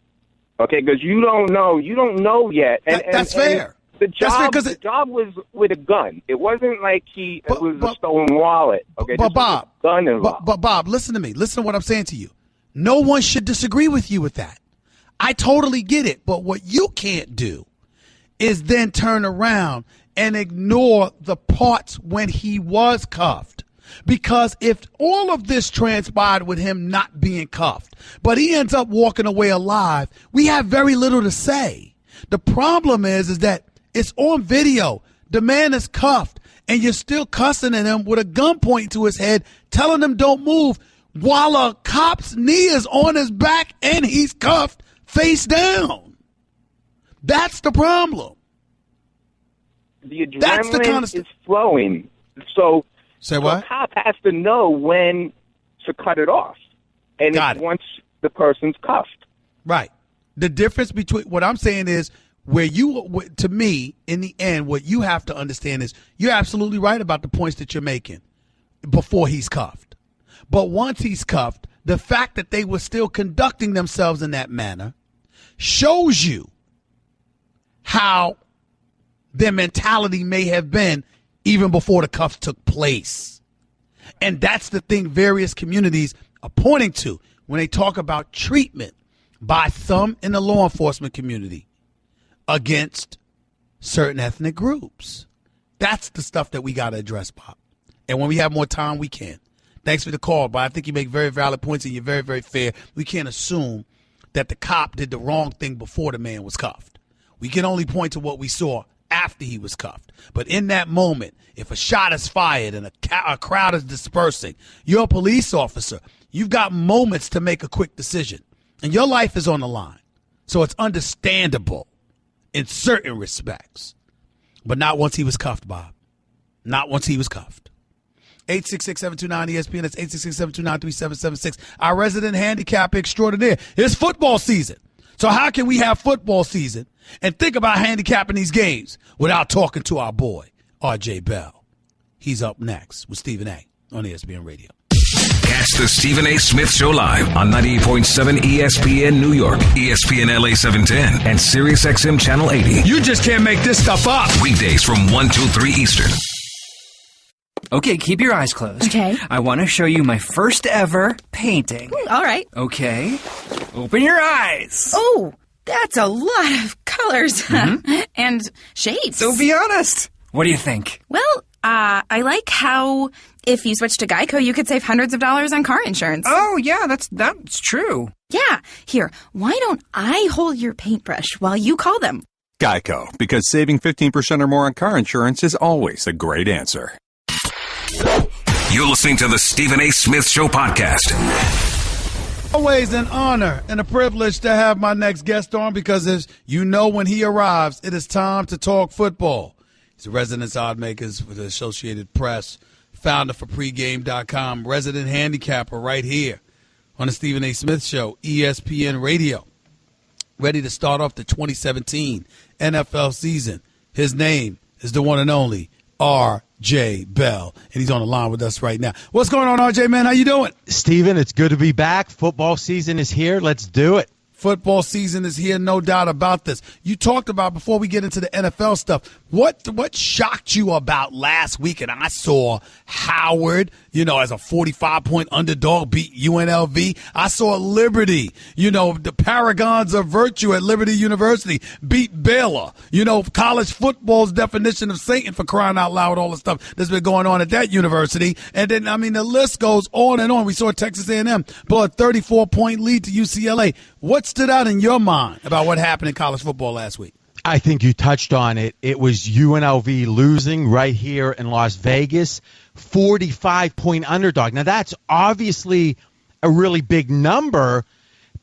Okay, because you don't know yet. And that's fair. The job was with a gun. It wasn't like it was a stolen wallet. Okay, but Bob, gun involved. But Bob, listen to me. Listen to what I'm saying to you. No one should disagree with you with that. I totally get it. But what you can't do is then turn around and ignore the parts when he was cuffed. Because if all of this transpired with him not being cuffed, but he ends up walking away alive, we have very little to say. The problem is that it's on video. The man is cuffed, and you're still cussing at him with a gun pointing to his head, telling him don't move, while a cop's knee is on his back and he's cuffed face down. That's the problem. The adrenaline is flowing. So say what? The cop has to know when to cut it off. And it's once the person's cuffed. Right. The difference between what I'm saying is to me, in the end, what you have to understand is you're absolutely right about the points that you're making before he's cuffed. But once he's cuffed, the fact that they were still conducting themselves in that manner shows you how their mentality may have been even before the cuffs took place. And that's the thing various communities are pointing to when they talk about treatment by some in the law enforcement community against certain ethnic groups. That's the stuff that we got to address, Bob. And when we have more time, we can. Thanks for the call, but I think you make very valid points and you're very, very fair. We can't assume that the cop did the wrong thing before the man was cuffed. We can only point to what we saw after he was cuffed. But in that moment, if a shot is fired and a crowd is dispersing, you're a police officer. You've got moments to make a quick decision. And your life is on the line. So it's understandable in certain respects. But not once he was cuffed, Bob. Not once he was cuffed. 866-729-ESPN. That's 866-729-3776. Our resident handicap extraordinaire. It's football season. So how can we have football season and think about handicapping these games without talking to our boy, R.J. Bell? He's up next with Stephen A. on ESPN Radio. Catch the Stephen A. Smith Show live on 98.7 ESPN New York, ESPN LA 710, and Sirius XM Channel 80. You just can't make this stuff up. Weekdays from 1 to 3 Eastern. Okay, keep your eyes closed. Okay. I want to show you my first ever painting. All right. Okay. Open your eyes. Oh, that's a lot of colors and shades. So be honest. What do you think? Well, I like how if you switch to Geico, you could save hundreds of dollars on car insurance. Oh, yeah, that's true. Yeah. Here, why don't I hold your paintbrush while you call them? Geico, because saving 15% or more on car insurance is always a great answer. You're listening to the Stephen A. Smith Show podcast. Always an honor and a privilege to have my next guest on because, as you know, when he arrives, it is time to talk football. He's a resident odd makers with the Associated Press, founder for pregame.com, resident handicapper right here on the Stephen A. Smith Show, ESPN Radio. Ready to start off the 2017 NFL season. His name is the one and only R.J. Bell, and he's on the line with us right now. What's going on, R.J., man? How you doing? Steven, it's good to be back. Football season is here. Let's do it. Football season is here, no doubt about this. You talked about, before we get into the NFL stuff, what shocked you about last week? And I saw Howard, as a 45-point underdog beat UNLV. I saw Liberty, the paragons of virtue at Liberty University beat Baylor. College football's definition of Satan, for crying out loud, all the stuff that's been going on at that university. And then, the list goes on and on. We saw Texas A&M blow a 34-point lead to UCLA. What stood out in your mind about what happened in college football last week? I think you touched on it. It was UNLV losing right here in Las Vegas, 45-point underdog. Now, that's obviously a really big number,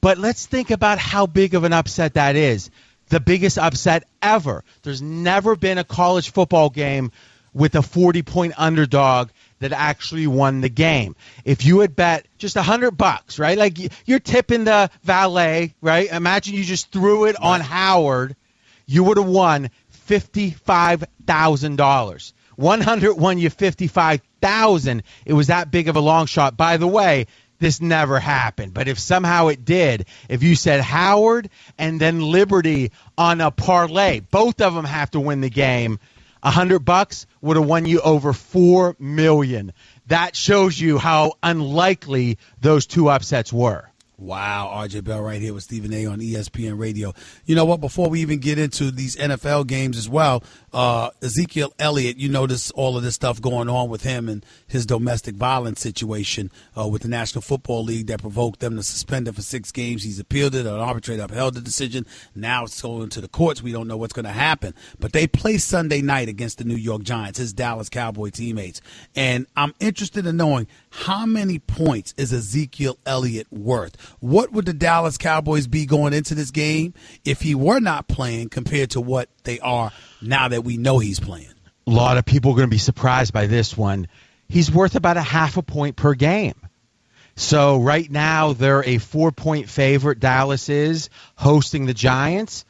but let's think about how big of an upset that is. The biggest upset ever. There's never been a college football game with a 40-point underdog that actually won the game. If you had bet just $100, right? Like you're tipping the valet, right? Imagine you just threw it on Howard. You would have won $55,000. 100 won you $55,000. It was that big of a long shot. By the way, this never happened. But if somehow it did, if you said Howard and then Liberty on a parlay, both of them have to win the game, $100 would have won you over $4 million. That shows you how unlikely those two upsets were. Wow, R.J. Bell right here with Stephen A. on ESPN Radio. You know what? Before we even get into these NFL games as well, Ezekiel Elliott, you notice all of this stuff going on with him and his domestic violence situation with the National Football League that provoked them to suspend him for 6 games. He's appealed it. An arbitrator upheld the decision. Now it's going to the courts. We don't know what's going to happen. But they play Sunday night against the New York Giants, his Dallas Cowboy teammates. And I'm interested in knowing, how many points is Ezekiel Elliott worth? What would the Dallas Cowboys be going into this game if he were not playing compared to what they are now that we know he's playing? A lot of people are going to be surprised by this one. He's worth about a half a point per game. So right now they're a 4-point favorite. Dallas is hosting the Giants.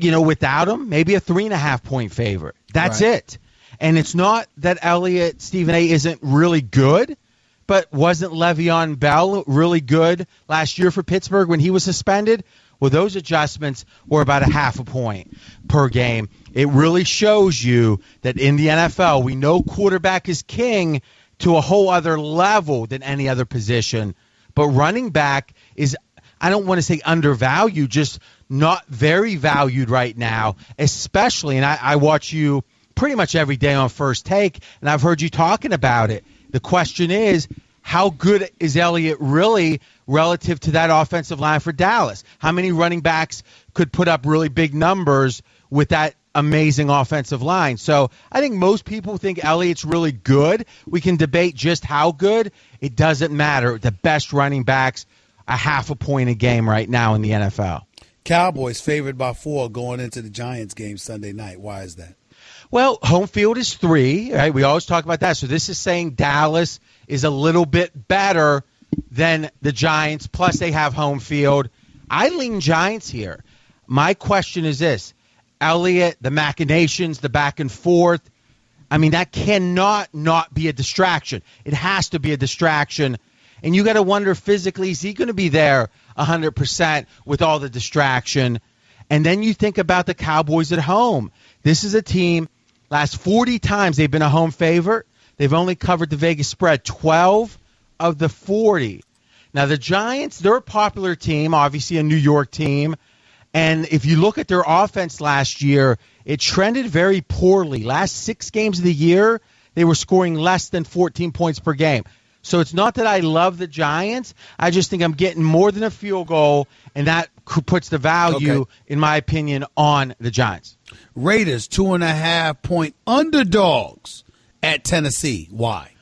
Without him, maybe a 3.5-point favorite. That's right. It. And it's not that Elliott, Stephen A., isn't really good, but wasn't Le'Veon Bell really good last year for Pittsburgh when he was suspended? Well, those adjustments were about a half a point per game. It really shows you that in the NFL, we know quarterback is king to a whole other level than any other position. But running back is, I don't want to say undervalued, just not very valued right now, especially, and I watch you pretty much every day on First Take, and I've heard you talking about it. The question is, how good is Elliott really relative to that offensive line for Dallas? How many running backs could put up really big numbers with that amazing offensive line? So I think most people think Elliott's really good. We can debate just how good. It doesn't matter. The best running backs, a half a point a game right now in the NFL. Cowboys favored by 4 going into the Giants game Sunday night. Why is that? Well, home field is 3, right? We always talk about that. So this is saying Dallas is a little bit better than the Giants, plus they have home field. I lean Giants here. My question is this. Elliott, the machinations, the back and forth, I mean, that cannot not be a distraction. It has to be a distraction. And you got to wonder physically, is he going to be there 100% with all the distraction? And then you think about the Cowboys at home. This is a team, last 40 times they've been a home favorite. They've only covered the Vegas spread 12 of the 40. Now, the Giants, they're a popular team, obviously a New York team. And if you look at their offense last year, it trended very poorly. Last 6 games of the year, they were scoring less than 14 points per game. So it's not that I love the Giants. I just think I'm getting more than a field goal, and that puts the value, in my opinion, on the Giants. Raiders, 2.5-point underdogs at Tennessee. Why?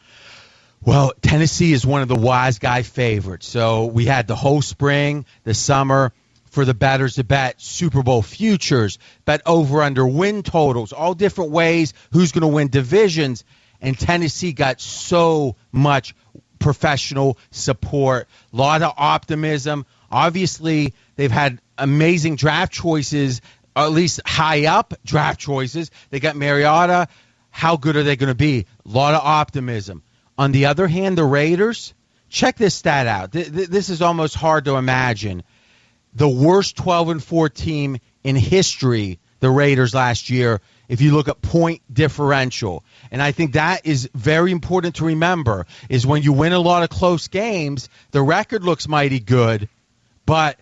Well, Tennessee is one of the wise guy favorites. So we had the whole spring, the summer, for the bettors to bet Super Bowl futures, bet over-under win totals, all different ways, who's going to win divisions. And Tennessee got so much professional support, a lot of optimism. Obviously, they've had amazing draft choices, or at least high-up draft choices. They got Mariota. How good are they going to be? A lot of optimism. On the other hand, the Raiders, check this stat out. This is almost hard to imagine. The worst 12-4 team in history, the Raiders last year, if you look at point differential. And I think that is very important to remember, is when you win a lot of close games, the record looks mighty good, but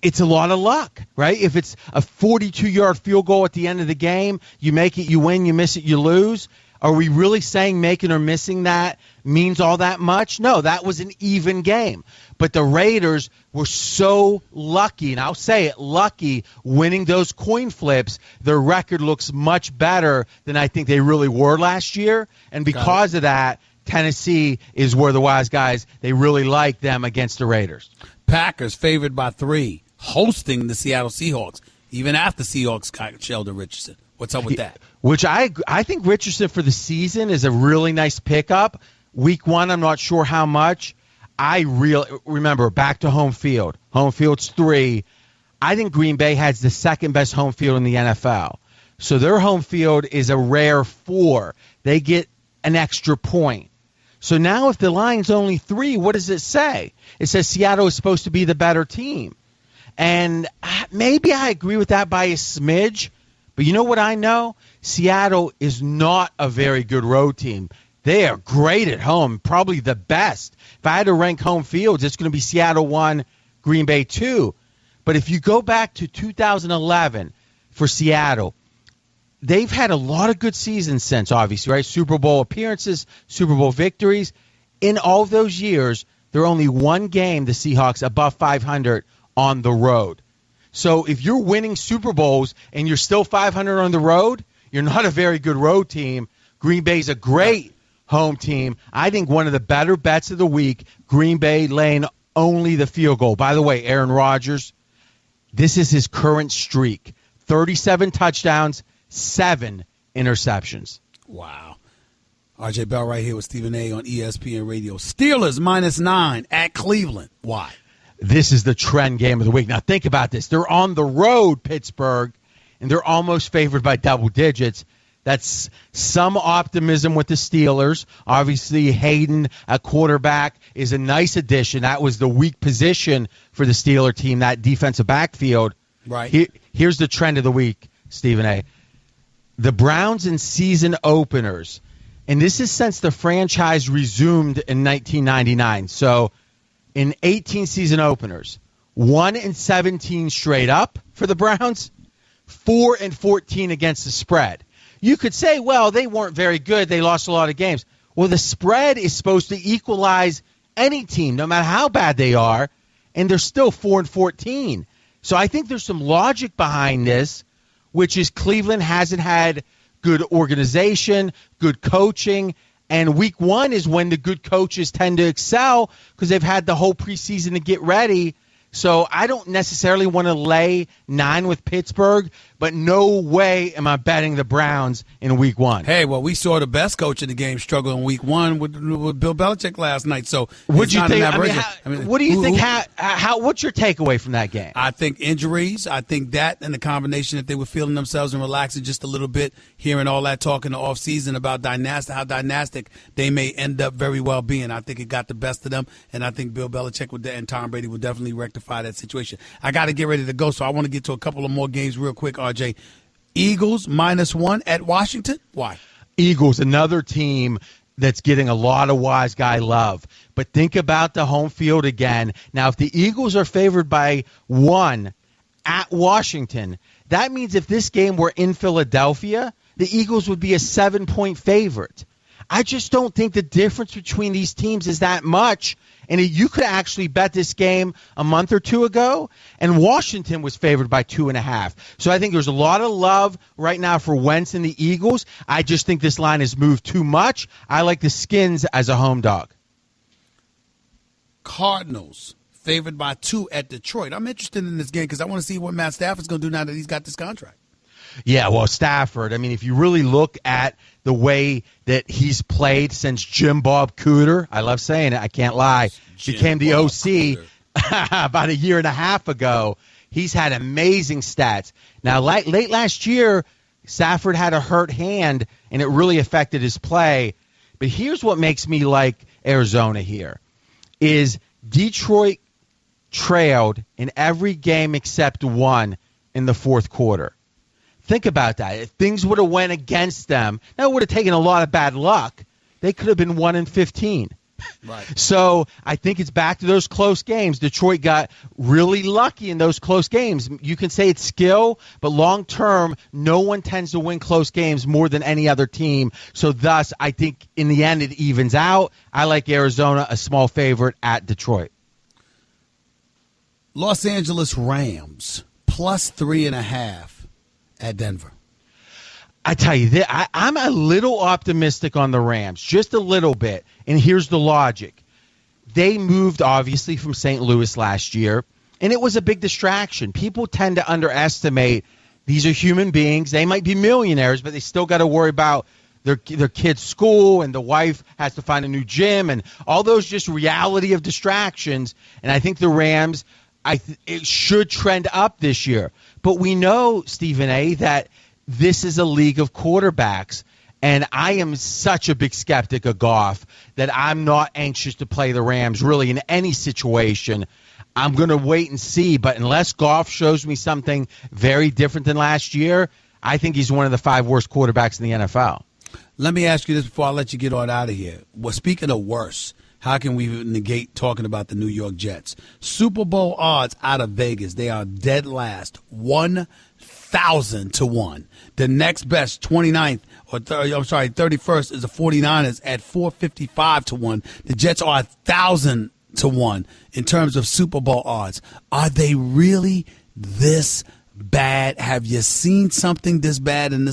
it's a lot of luck, right? If it's a 42-yard field goal at the end of the game, you make it, you win, you miss it, you lose. Are we really saying making or missing that means all that much? No, that was an even game. But the Raiders were so lucky, and I'll say it, lucky, winning those coin flips. Their record looks much better than I think they really were last year. And because of that, Tennessee is where the wise guys, they really like them against the Raiders. Packers favored by 3, hosting the Seattle Seahawks, even after Seahawks got Sheldon Richardson. What's up with that? Which I think Richardson for the season is a really nice pickup. Week 1, I'm not sure how much. I remember back to home field. Home field's 3. I think Green Bay has the second best home field in the NFL. So their home field is a rare 4. They get an extra point. So now if the line's only 3, what does it say? It says Seattle is supposed to be the better team. And maybe I agree with that by a smidge. But you know what I know? Seattle is not a very good road team. They are great at home, probably the best. If I had to rank home fields, it's going to be Seattle 1, Green Bay 2. But if you go back to 2011 for Seattle, they've had a lot of good seasons since, obviously, right? Super Bowl appearances, Super Bowl victories. In all of those years, they're only one game, the Seahawks, above 500 on the road. So if you're winning Super Bowls and you're still 500 on the road, you're not a very good road team. Green Bay's a great home team. I think one of the better bets of the week, Green Bay laying only the field goal. By the way, Aaron Rodgers, this is his current streak. 37 touchdowns, 7 interceptions. Wow. RJ Bell right here with Stephen A. on ESPN Radio. Steelers -9 at Cleveland. Why? This is the trend game of the week. Now, think about this. They're on the road, Pittsburgh, and they're almost favored by double digits. That's some optimism with the Steelers. Obviously, Hayden at quarterback is a nice addition. That was the weak position for the Steeler team, that defensive backfield. Right. Here's the trend of the week, Stephen A. The Browns in season openers, and this is since the franchise resumed in 1999. So in 18 season openers, 1-17 straight up for the Browns, 4-14 against the spread. You could say, well, they weren't very good. They lost a lot of games. Well, the spread is supposed to equalize any team, no matter how bad they are, and they're still 4-14. So I think there's some logic behind this, which is Cleveland hasn't had good organization, good coaching, and week one is when the good coaches tend to excel because they've had the whole preseason to get ready. So I don't necessarily want to lay 9 with Pittsburgh, but no way am I betting the Browns in week one. Hey, well, we saw the best coach in the game struggle in week one with Bill Belichick last night. So what'd you think? What do you think? Who, what's your takeaway from that game? I think injuries. I think that and the combination that they were feeling themselves and relaxing just a little bit, hearing all that talk in the offseason about how dynastic they may end up very well being. I think it got the best of them, and I think Bill Belichick and Tom Brady would definitely rectify that situation. I got to get ready to go, so I want to get to a couple of more games real quick, RJ. Eagles -1 at Washington. Why? Eagles, another team that's getting a lot of wise guy love. But think about the home field again. Now, if the Eagles are favored by 1 at Washington, that means if this game were in Philadelphia, the Eagles would be a 7-point favorite. I just don't think the difference between these teams is that much. And you could actually bet this game a month or two ago, and Washington was favored by 2.5. So I think there's a lot of love right now for Wentz and the Eagles. I just think this line has moved too much. I like the Skins as a home dog. Cardinals favored by 2 at Detroit. I'm interested in this game because I want to see what Matt Stafford's going to do now that he's got this contract. Yeah, well, Stafford, I mean, if you really look at the way that he's played since Jim Bob Cooter, I love saying it, I can't lie, became the OC about a year and a half ago, he's had amazing stats. Now, late last year, Stafford had a hurt hand, and it really affected his play. But here's what makes me like Arizona here, is Detroit trailed in every game except one in the fourth quarter. Think about that. If things would have went against them, now it would have taken a lot of bad luck. They could have been 1-15. Right. So I think it's back to those close games. Detroit got really lucky in those close games. You can say it's skill, but long term, no one tends to win close games more than any other team. So thus, I think in the end it evens out. I like Arizona, a small favorite at Detroit. Los Angeles Rams +3.5 at Denver. I tell you, I'm a little optimistic on the Rams, just a little bit. And here's the logic. They moved, obviously, from St. Louis last year, and it was a big distraction. People tend to underestimate these are human beings. They might be millionaires, but they still got to worry about their kid's school, and the wife has to find a new gym, and all those just reality of distractions. And I think the Rams, it should trend up this year. But we know, Stephen A., that this is a league of quarterbacks, and I am such a big skeptic of Goff that I'm not anxious to play the Rams really in any situation. I'm going to wait and see, but unless Goff shows me something very different than last year, I think he's one of the 5 worst quarterbacks in the NFL. Let me ask you this before I let you get on out of here. Well, speaking of worse, how can we negate talking about the New York Jets? Super Bowl odds out of Vegas, they are dead last, 1,000 to 1. The next best, 31st, is the 49ers at 455 to 1. The Jets are 1,000 to 1 in terms of Super Bowl odds. Are they really this bad? Have you seen something this bad in a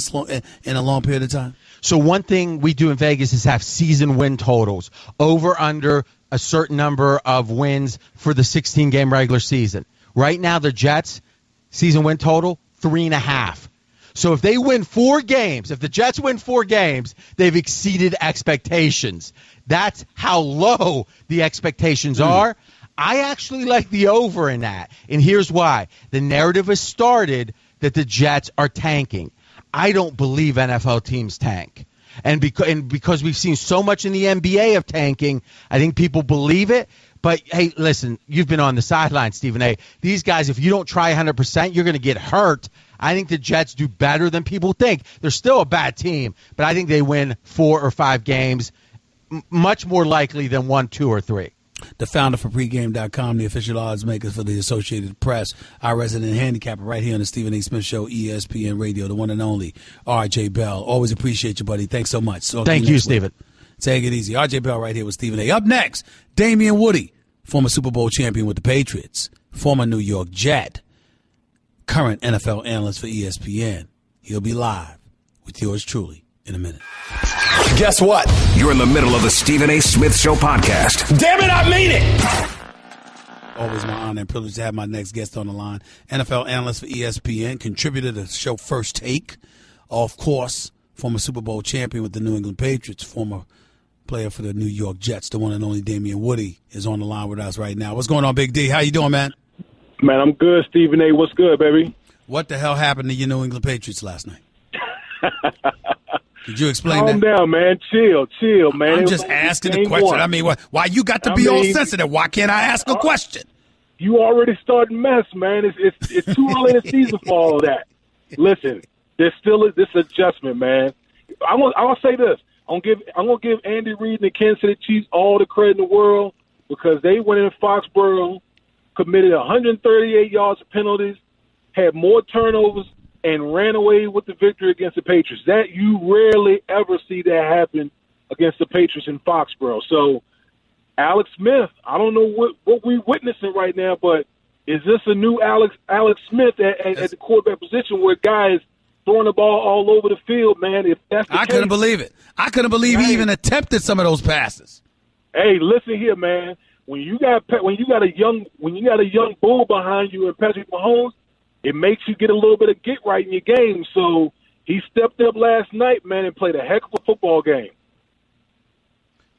long period of time? So one thing we do in Vegas is have season win totals, over under a certain number of wins for the 16-game regular season. Right now, the Jets season win total 3.5. So if they win 4 games, if the Jets win 4 games, they've exceeded expectations. That's how low the expectations are. I actually like the over in that, and here's why. The narrative has started that the Jets are tanking. I don't believe NFL teams tank. And because we've seen so much in the NBA of tanking, I think people believe it. But, hey, listen, you've been on the sidelines, Stephen A. These guys, if you don't try 100%, you're going to get hurt. I think the Jets do better than people think. They're still a bad team, but I think they win 4 or 5 games, much more likely than 1, 2, or 3. The founder for pregame.com, the official odds maker for the Associated Press, our resident handicapper right here on the Stephen A. Smith Show, ESPN Radio, the one and only R.J. Bell. Always appreciate you, buddy. Thanks so much. Thank you, Stephen. Take it easy. R.J. Bell right here with Stephen A. Up next, Damian Woody, former Super Bowl champion with the Patriots, former New York Jet, current NFL analyst for ESPN. He'll be live with yours truly in a minute. Guess what? You're in the middle of the Stephen A. Smith Show podcast. Damn it, I mean it! Always my honor and privilege to have my next guest on the line. NFL analyst for ESPN, contributor to the show First Take. Of course, former Super Bowl champion with the New England Patriots, former player for the New York Jets, the one and only Damian Woody is on the line with us right now. What's going on, Big D? How you doing, man? Man, I'm good, Stephen A. What's good, baby? What the hell happened to your New England Patriots last night? Did you explain Calm that? down, man. Chill, man. I'm just asking the question. One. I mean, why you got to be all sensitive? Why can't I ask a question? You already starting mess, man. It's too early in the season for all of that. Listen, there's still this adjustment, man. I'll say this. I'm gonna give Andy Reid and the Kansas City Chiefs all the credit in the world because they went in Foxborough, committed 138 yards of penalties, had more turnovers, and ran away with the victory against the Patriots. That you rarely ever see that happen against the Patriots in Foxborough. So, Alex Smith, I don't know what we're witnessing right now, but is this a new Alex Smith at the quarterback position where guys throwing the ball all over the field, man? If that's the case, couldn't believe it. I couldn't believe he even attempted some of those passes. Hey, listen here, man. When you got a young bull behind you and Patrick Mahomes, it makes you get a little bit of get right in your game. So he stepped up last night, man, and played a heck of a football game.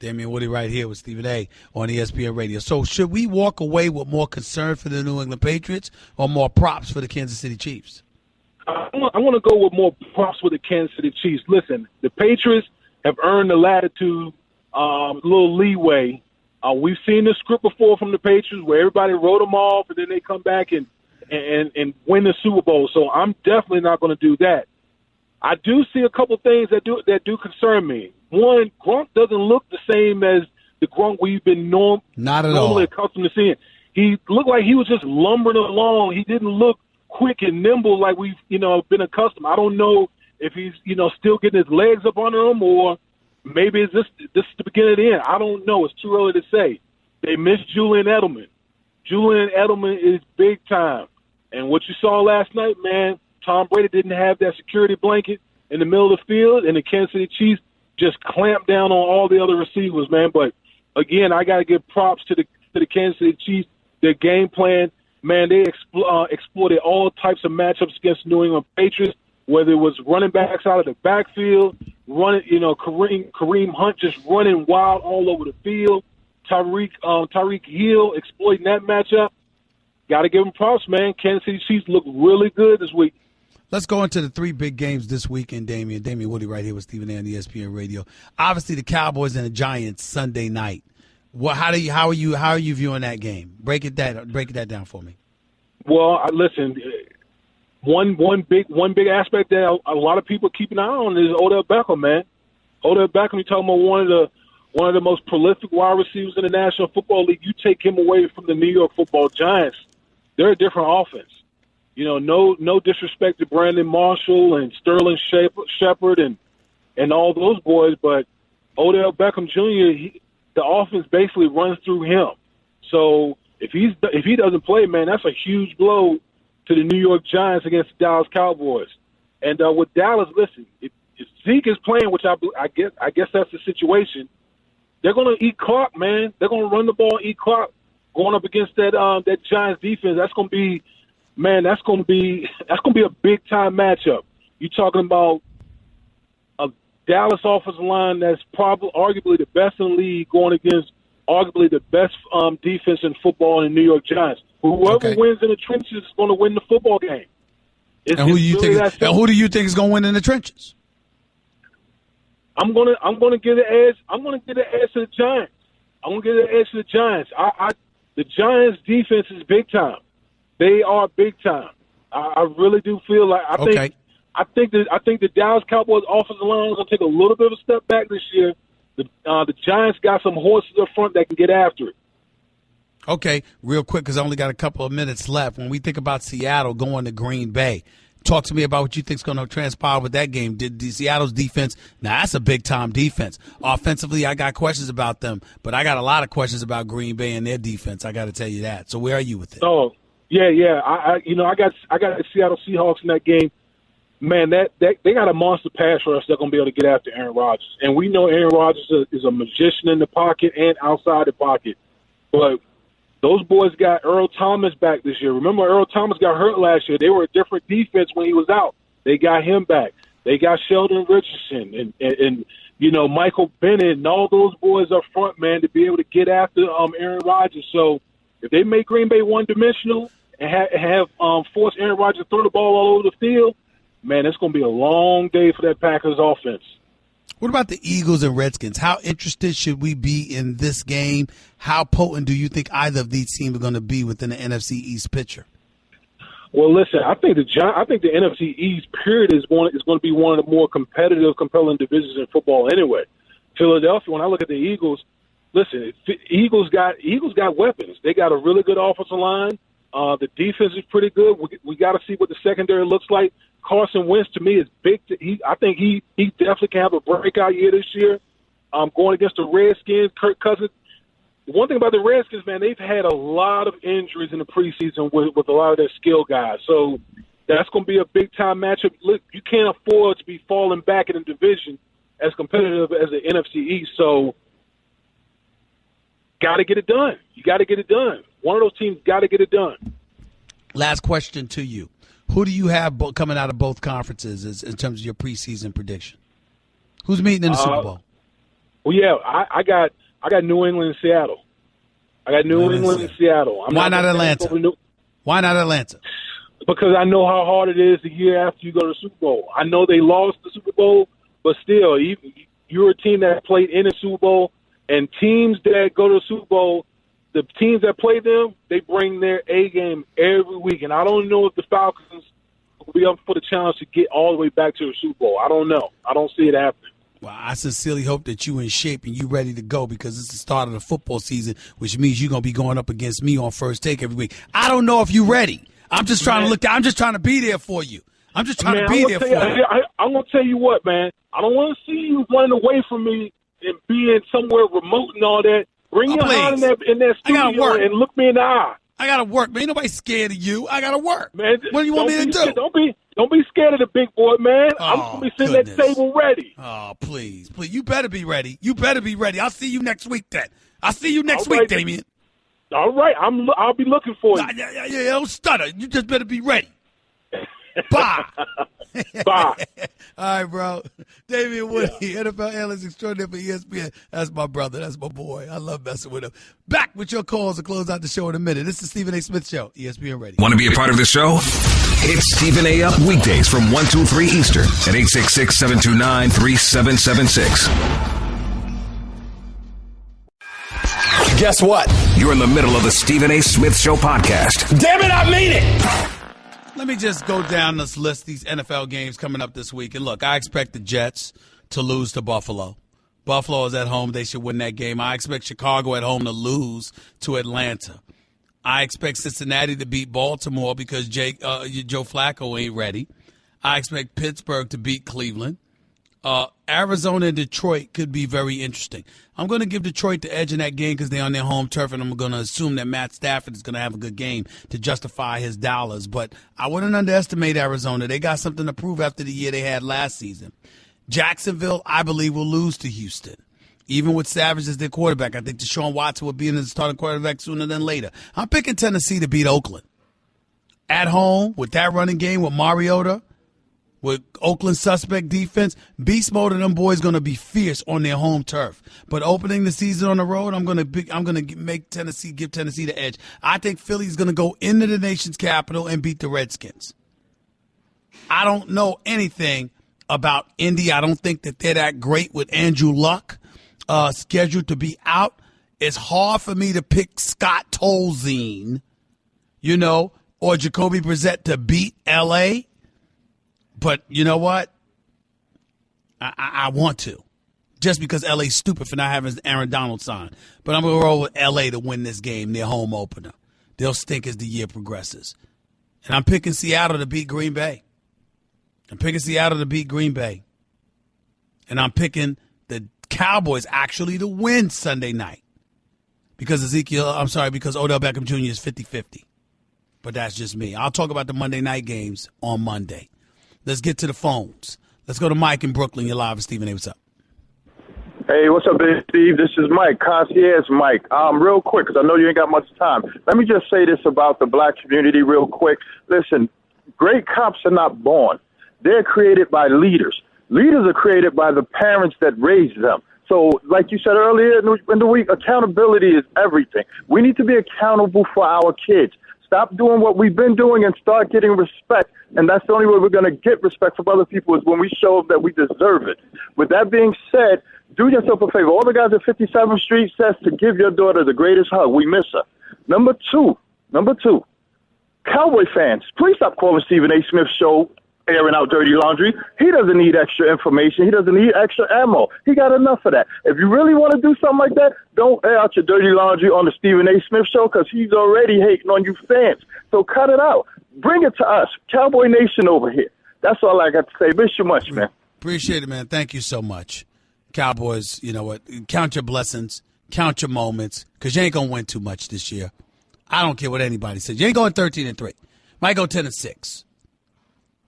Damian Woody right here with Stephen A. on ESPN Radio. So should we walk away with more concern for the New England Patriots or more props for the Kansas City Chiefs? I want to go with more props for the Kansas City Chiefs. Listen, the Patriots have earned the latitude, a little leeway. We've seen this script before from the Patriots where everybody wrote them off and then they come back and win the Super Bowl. So I'm definitely not going to do that. I do see a couple things that do concern me. One, Gronk doesn't look the same as the Gronk we've been normally accustomed to seeing. He looked like he was just lumbering along. He didn't look quick and nimble like we've been accustomed. I don't know if he's still getting his legs up under him or maybe this is the beginning of the end. I don't know. It's too early to say. They missed Julian Edelman. Julian Edelman is big time. And what you saw last night, man, Tom Brady didn't have that security blanket in the middle of the field, and the Kansas City Chiefs just clamped down on all the other receivers, man. But, again, I got to give props to the Kansas City Chiefs. Their game plan, man, they exploited all types of matchups against the New England Patriots, whether it was running backs out of the backfield, Kareem Hunt just running wild all over the field, Tyreek Hill exploiting that matchup. Got to give them props, man. Kansas City Chiefs look really good this week. Let's go into the 3 big games this weekend, Damian. Damian Woody right here with Stephen A. on ESPN Radio. Obviously, the Cowboys and the Giants Sunday night. How are you viewing that game? Break it down for me. Well, listen. One big aspect that a lot of people keep an eye on is Odell Beckham, man. Odell Beckham, you're talking about one of the most prolific wide receivers in the National Football League. You take him away from the New York Football Giants, they're a different offense. No disrespect to Brandon Marshall and Sterling Shepard and all those boys, but Odell Beckham Jr., the offense basically runs through him. So if he doesn't play, man, that's a huge blow to the New York Giants against the Dallas Cowboys. And with Dallas, listen, if Zeke is playing, which I guess that's the situation, they're going to eat clock, man. They're going to run the ball, eat clock, going up against that Giants defense. That's going to be a big time matchup. You're talking about a Dallas offensive line that's probably arguably the best in the league going against arguably the best defense in football in the New York Giants. Whoever wins in the trenches is going to win the football game. And who do you think is going to win in the trenches? I'm gonna give the edge. I'm gonna give the edge to the Giants. I'm gonna give the edge to the Giants. The Giants' defense is big time. They are big time. I really do feel like I think the Dallas Cowboys offensive line is gonna take a little bit of a step back this year. The Giants got some horses up front that can get after it. Okay, real quick because I only got a couple of minutes left. When we think about Seattle going to Green Bay, talk to me about what you think is going to transpire with that game. Did Seattle's defense? Now that's a big time defense. Offensively, I got questions about them, but I got a lot of questions about Green Bay and their defense. I got to tell you that. So where are you with it? Oh, yeah. I got the Seattle Seahawks in that game. Man, that they got a monster pass rush that's going to be able to get after Aaron Rodgers, and we know Aaron Rodgers is a magician in the pocket and outside the pocket, but those boys got Earl Thomas back this year. Remember, Earl Thomas got hurt last year. They were a different defense when he was out. They got him back. They got Sheldon Richardson and Michael Bennett and all those boys up front, man, to be able to get after Aaron Rodgers. So if they make Green Bay one-dimensional and have forced Aaron Rodgers to throw the ball all over the field, man, it's going to be a long day for that Packers offense. What about the Eagles and Redskins? How interested should we be in this game? How potent do you think either of these teams are going to be within the NFC East picture? Well, listen, I think the NFC East period is going to be one of the more competitive, compelling divisions in football anyway. Philadelphia, when I look at the Eagles, listen, Eagles got weapons. They got a really good offensive line. The defense is pretty good. We got to see what the secondary looks like. Carson Wentz, to me, is big. I think he definitely can have a breakout year this year. Going against the Redskins, Kirk Cousins. One thing about the Redskins, man, they've had a lot of injuries in the preseason with a lot of their skill guys. So that's going to be a big-time matchup. Look, you can't afford to be falling back in a division as competitive as the NFC East. So got to get it done. You got to get it done. One of those teams got to get it done. Last question to you. Who do you have coming out of both conferences in terms of your preseason prediction? Who's meeting in the Super Bowl? Well, yeah, I got New England and Seattle. I got New England and Seattle. Why not Atlanta? Why not Atlanta? Because I know how hard it is the year after you go to the Super Bowl. I know they lost the Super Bowl, but still, you're a team that played in the Super Bowl, and teams that go to the Super Bowl, the teams that play them, they bring their A game every week. And I don't know if the Falcons will be up for the challenge to get all the way back to the Super Bowl. I don't know. I don't see it happening. Well, I sincerely hope that you're in shape and you're ready to go because it's the start of the football season, which means you're going to be going up against me on First Take every week. I don't know if you're ready. I'm just trying I'm just trying to be there for you. I'm just trying to be there for you. I'm going to tell you what, man. I don't want to see you running away from me and being somewhere remote and all that. Bring your heart in that studio and look me in the eye. I gotta work, man. Ain't nobody scared of you. I gotta work. Man, what do you want me to do? Don't be scared of the big boy, man. I'm gonna be sitting at the table ready. Oh, please. You better be ready. I'll see you next week then. I'll see you next week, Damien. All right, I'll be looking for you. Yeah, don't stutter. You just better be ready. Bye. Bye. All right, bro. Damien Woody, NFL analyst extraordinaire for ESPN. That's my brother. That's my boy. I love messing with him. Back with your calls to close out the show in a minute. This is Stephen A. Smith Show, ESPN Radio. Want to be a part of the show? Hit Stephen A. up weekdays from 1 to 3 Eastern at 866-729-3776. Guess what? You're in the middle of the Stephen A. Smith Show podcast. Damn it, I mean it! Let me just go down this list, these NFL games coming up this week. And look, I expect the Jets to lose to Buffalo. Buffalo is at home. They should win that game. I expect Chicago at home to lose to Atlanta. I expect Cincinnati to beat Baltimore because Joe Flacco ain't ready. I expect Pittsburgh to beat Cleveland. Arizona and Detroit could be very interesting. I'm going to give Detroit the edge in that game because they're on their home turf, and I'm going to assume that Matt Stafford is going to have a good game to justify his dollars. But I wouldn't underestimate Arizona. They got something to prove after the year they had last season. Jacksonville, I believe, will lose to Houston. Even with Savage as their quarterback, I think Deshaun Watson will be in the starting quarterback sooner than later. I'm picking Tennessee to beat Oakland. At home, with that running game with Mariota, with Oakland suspect defense, beast mode of them boys going to be fierce on their home turf. But opening the season on the road, I'm going to give Tennessee the edge. I think Philly's going to go into the nation's capital and beat the Redskins. I don't know anything about Indy. I don't think that they're that great with Andrew Luck scheduled to be out. It's hard for me to pick Scott Tolzien, or Jacoby Brissett to beat L.A., but you know what? I want to. Just because L.A.'s stupid for not having Aaron Donald signed. But I'm going to roll with L.A. to win this game, their home opener. They'll stink as the year progresses. And I'm picking Seattle to beat Green Bay. And I'm picking the Cowboys actually to win Sunday night. Because Odell Beckham Jr. is 50-50. But that's just me. I'll talk about the Monday night games on Monday. Let's get to the phones. Let's go to Mike in Brooklyn. You're live with Stephen A. What's up? Hey, what's up, Big Steve? This is Mike, Concierge Mike. Real quick, because I know you ain't got much time. Let me just say this about the black community real quick. Listen, great cops are not born. They're created by leaders. Leaders are created by the parents that raised them. So, like you said earlier in the week, accountability is everything. We need to be accountable for our kids. Stop doing what we've been doing and start getting respect. And that's the only way we're going to get respect from other people is when we show them that we deserve it. With that being said, do yourself a favor. All the guys at 57th Street says to give your daughter the greatest hug. We miss her. Number two, Cowboy fans, please stop calling Stephen A. Smith's show airing out dirty laundry. He doesn't need extra information. He doesn't need extra ammo. He got enough of that. If you really want to do something like that, don't air out your dirty laundry on the Stephen A. Smith show because he's already hating on you fans. So cut it out. Bring it to us. Cowboy Nation over here. That's all I got to say. Miss you much, man. Appreciate it, man. Thank you so much. Cowboys, you know what? Count your blessings. Count your moments because you ain't going to win too much this year. I don't care what anybody says. You ain't going 13-3. Might go 10-6.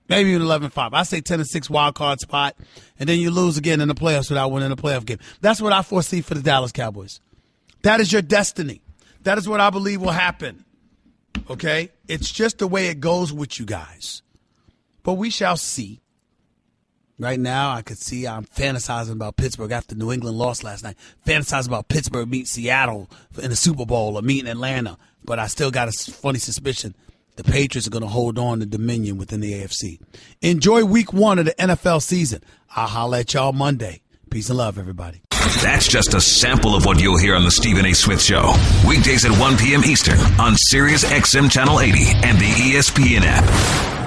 Maybe even 11-5. I say 10-6 wild card spot, and then you lose again in the playoffs without winning a playoff game. That's what I foresee for the Dallas Cowboys. That is your destiny. That is what I believe will happen. Okay? It's just the way it goes with you guys. But we shall see. Right now, I could see I'm fantasizing about Pittsburgh after New England lost last night. Fantasizing about Pittsburgh meeting Seattle in the Super Bowl or meeting Atlanta. But I still got a funny suspicion the Patriots are going to hold on to dominion within the AFC. Enjoy week 1 of the NFL season. I'll holler at y'all Monday. Peace and love, everybody. That's just a sample of what you'll hear on the Stephen A. Smith Show. Weekdays at 1 p.m. Eastern on Sirius XM Channel 80 and the ESPN app.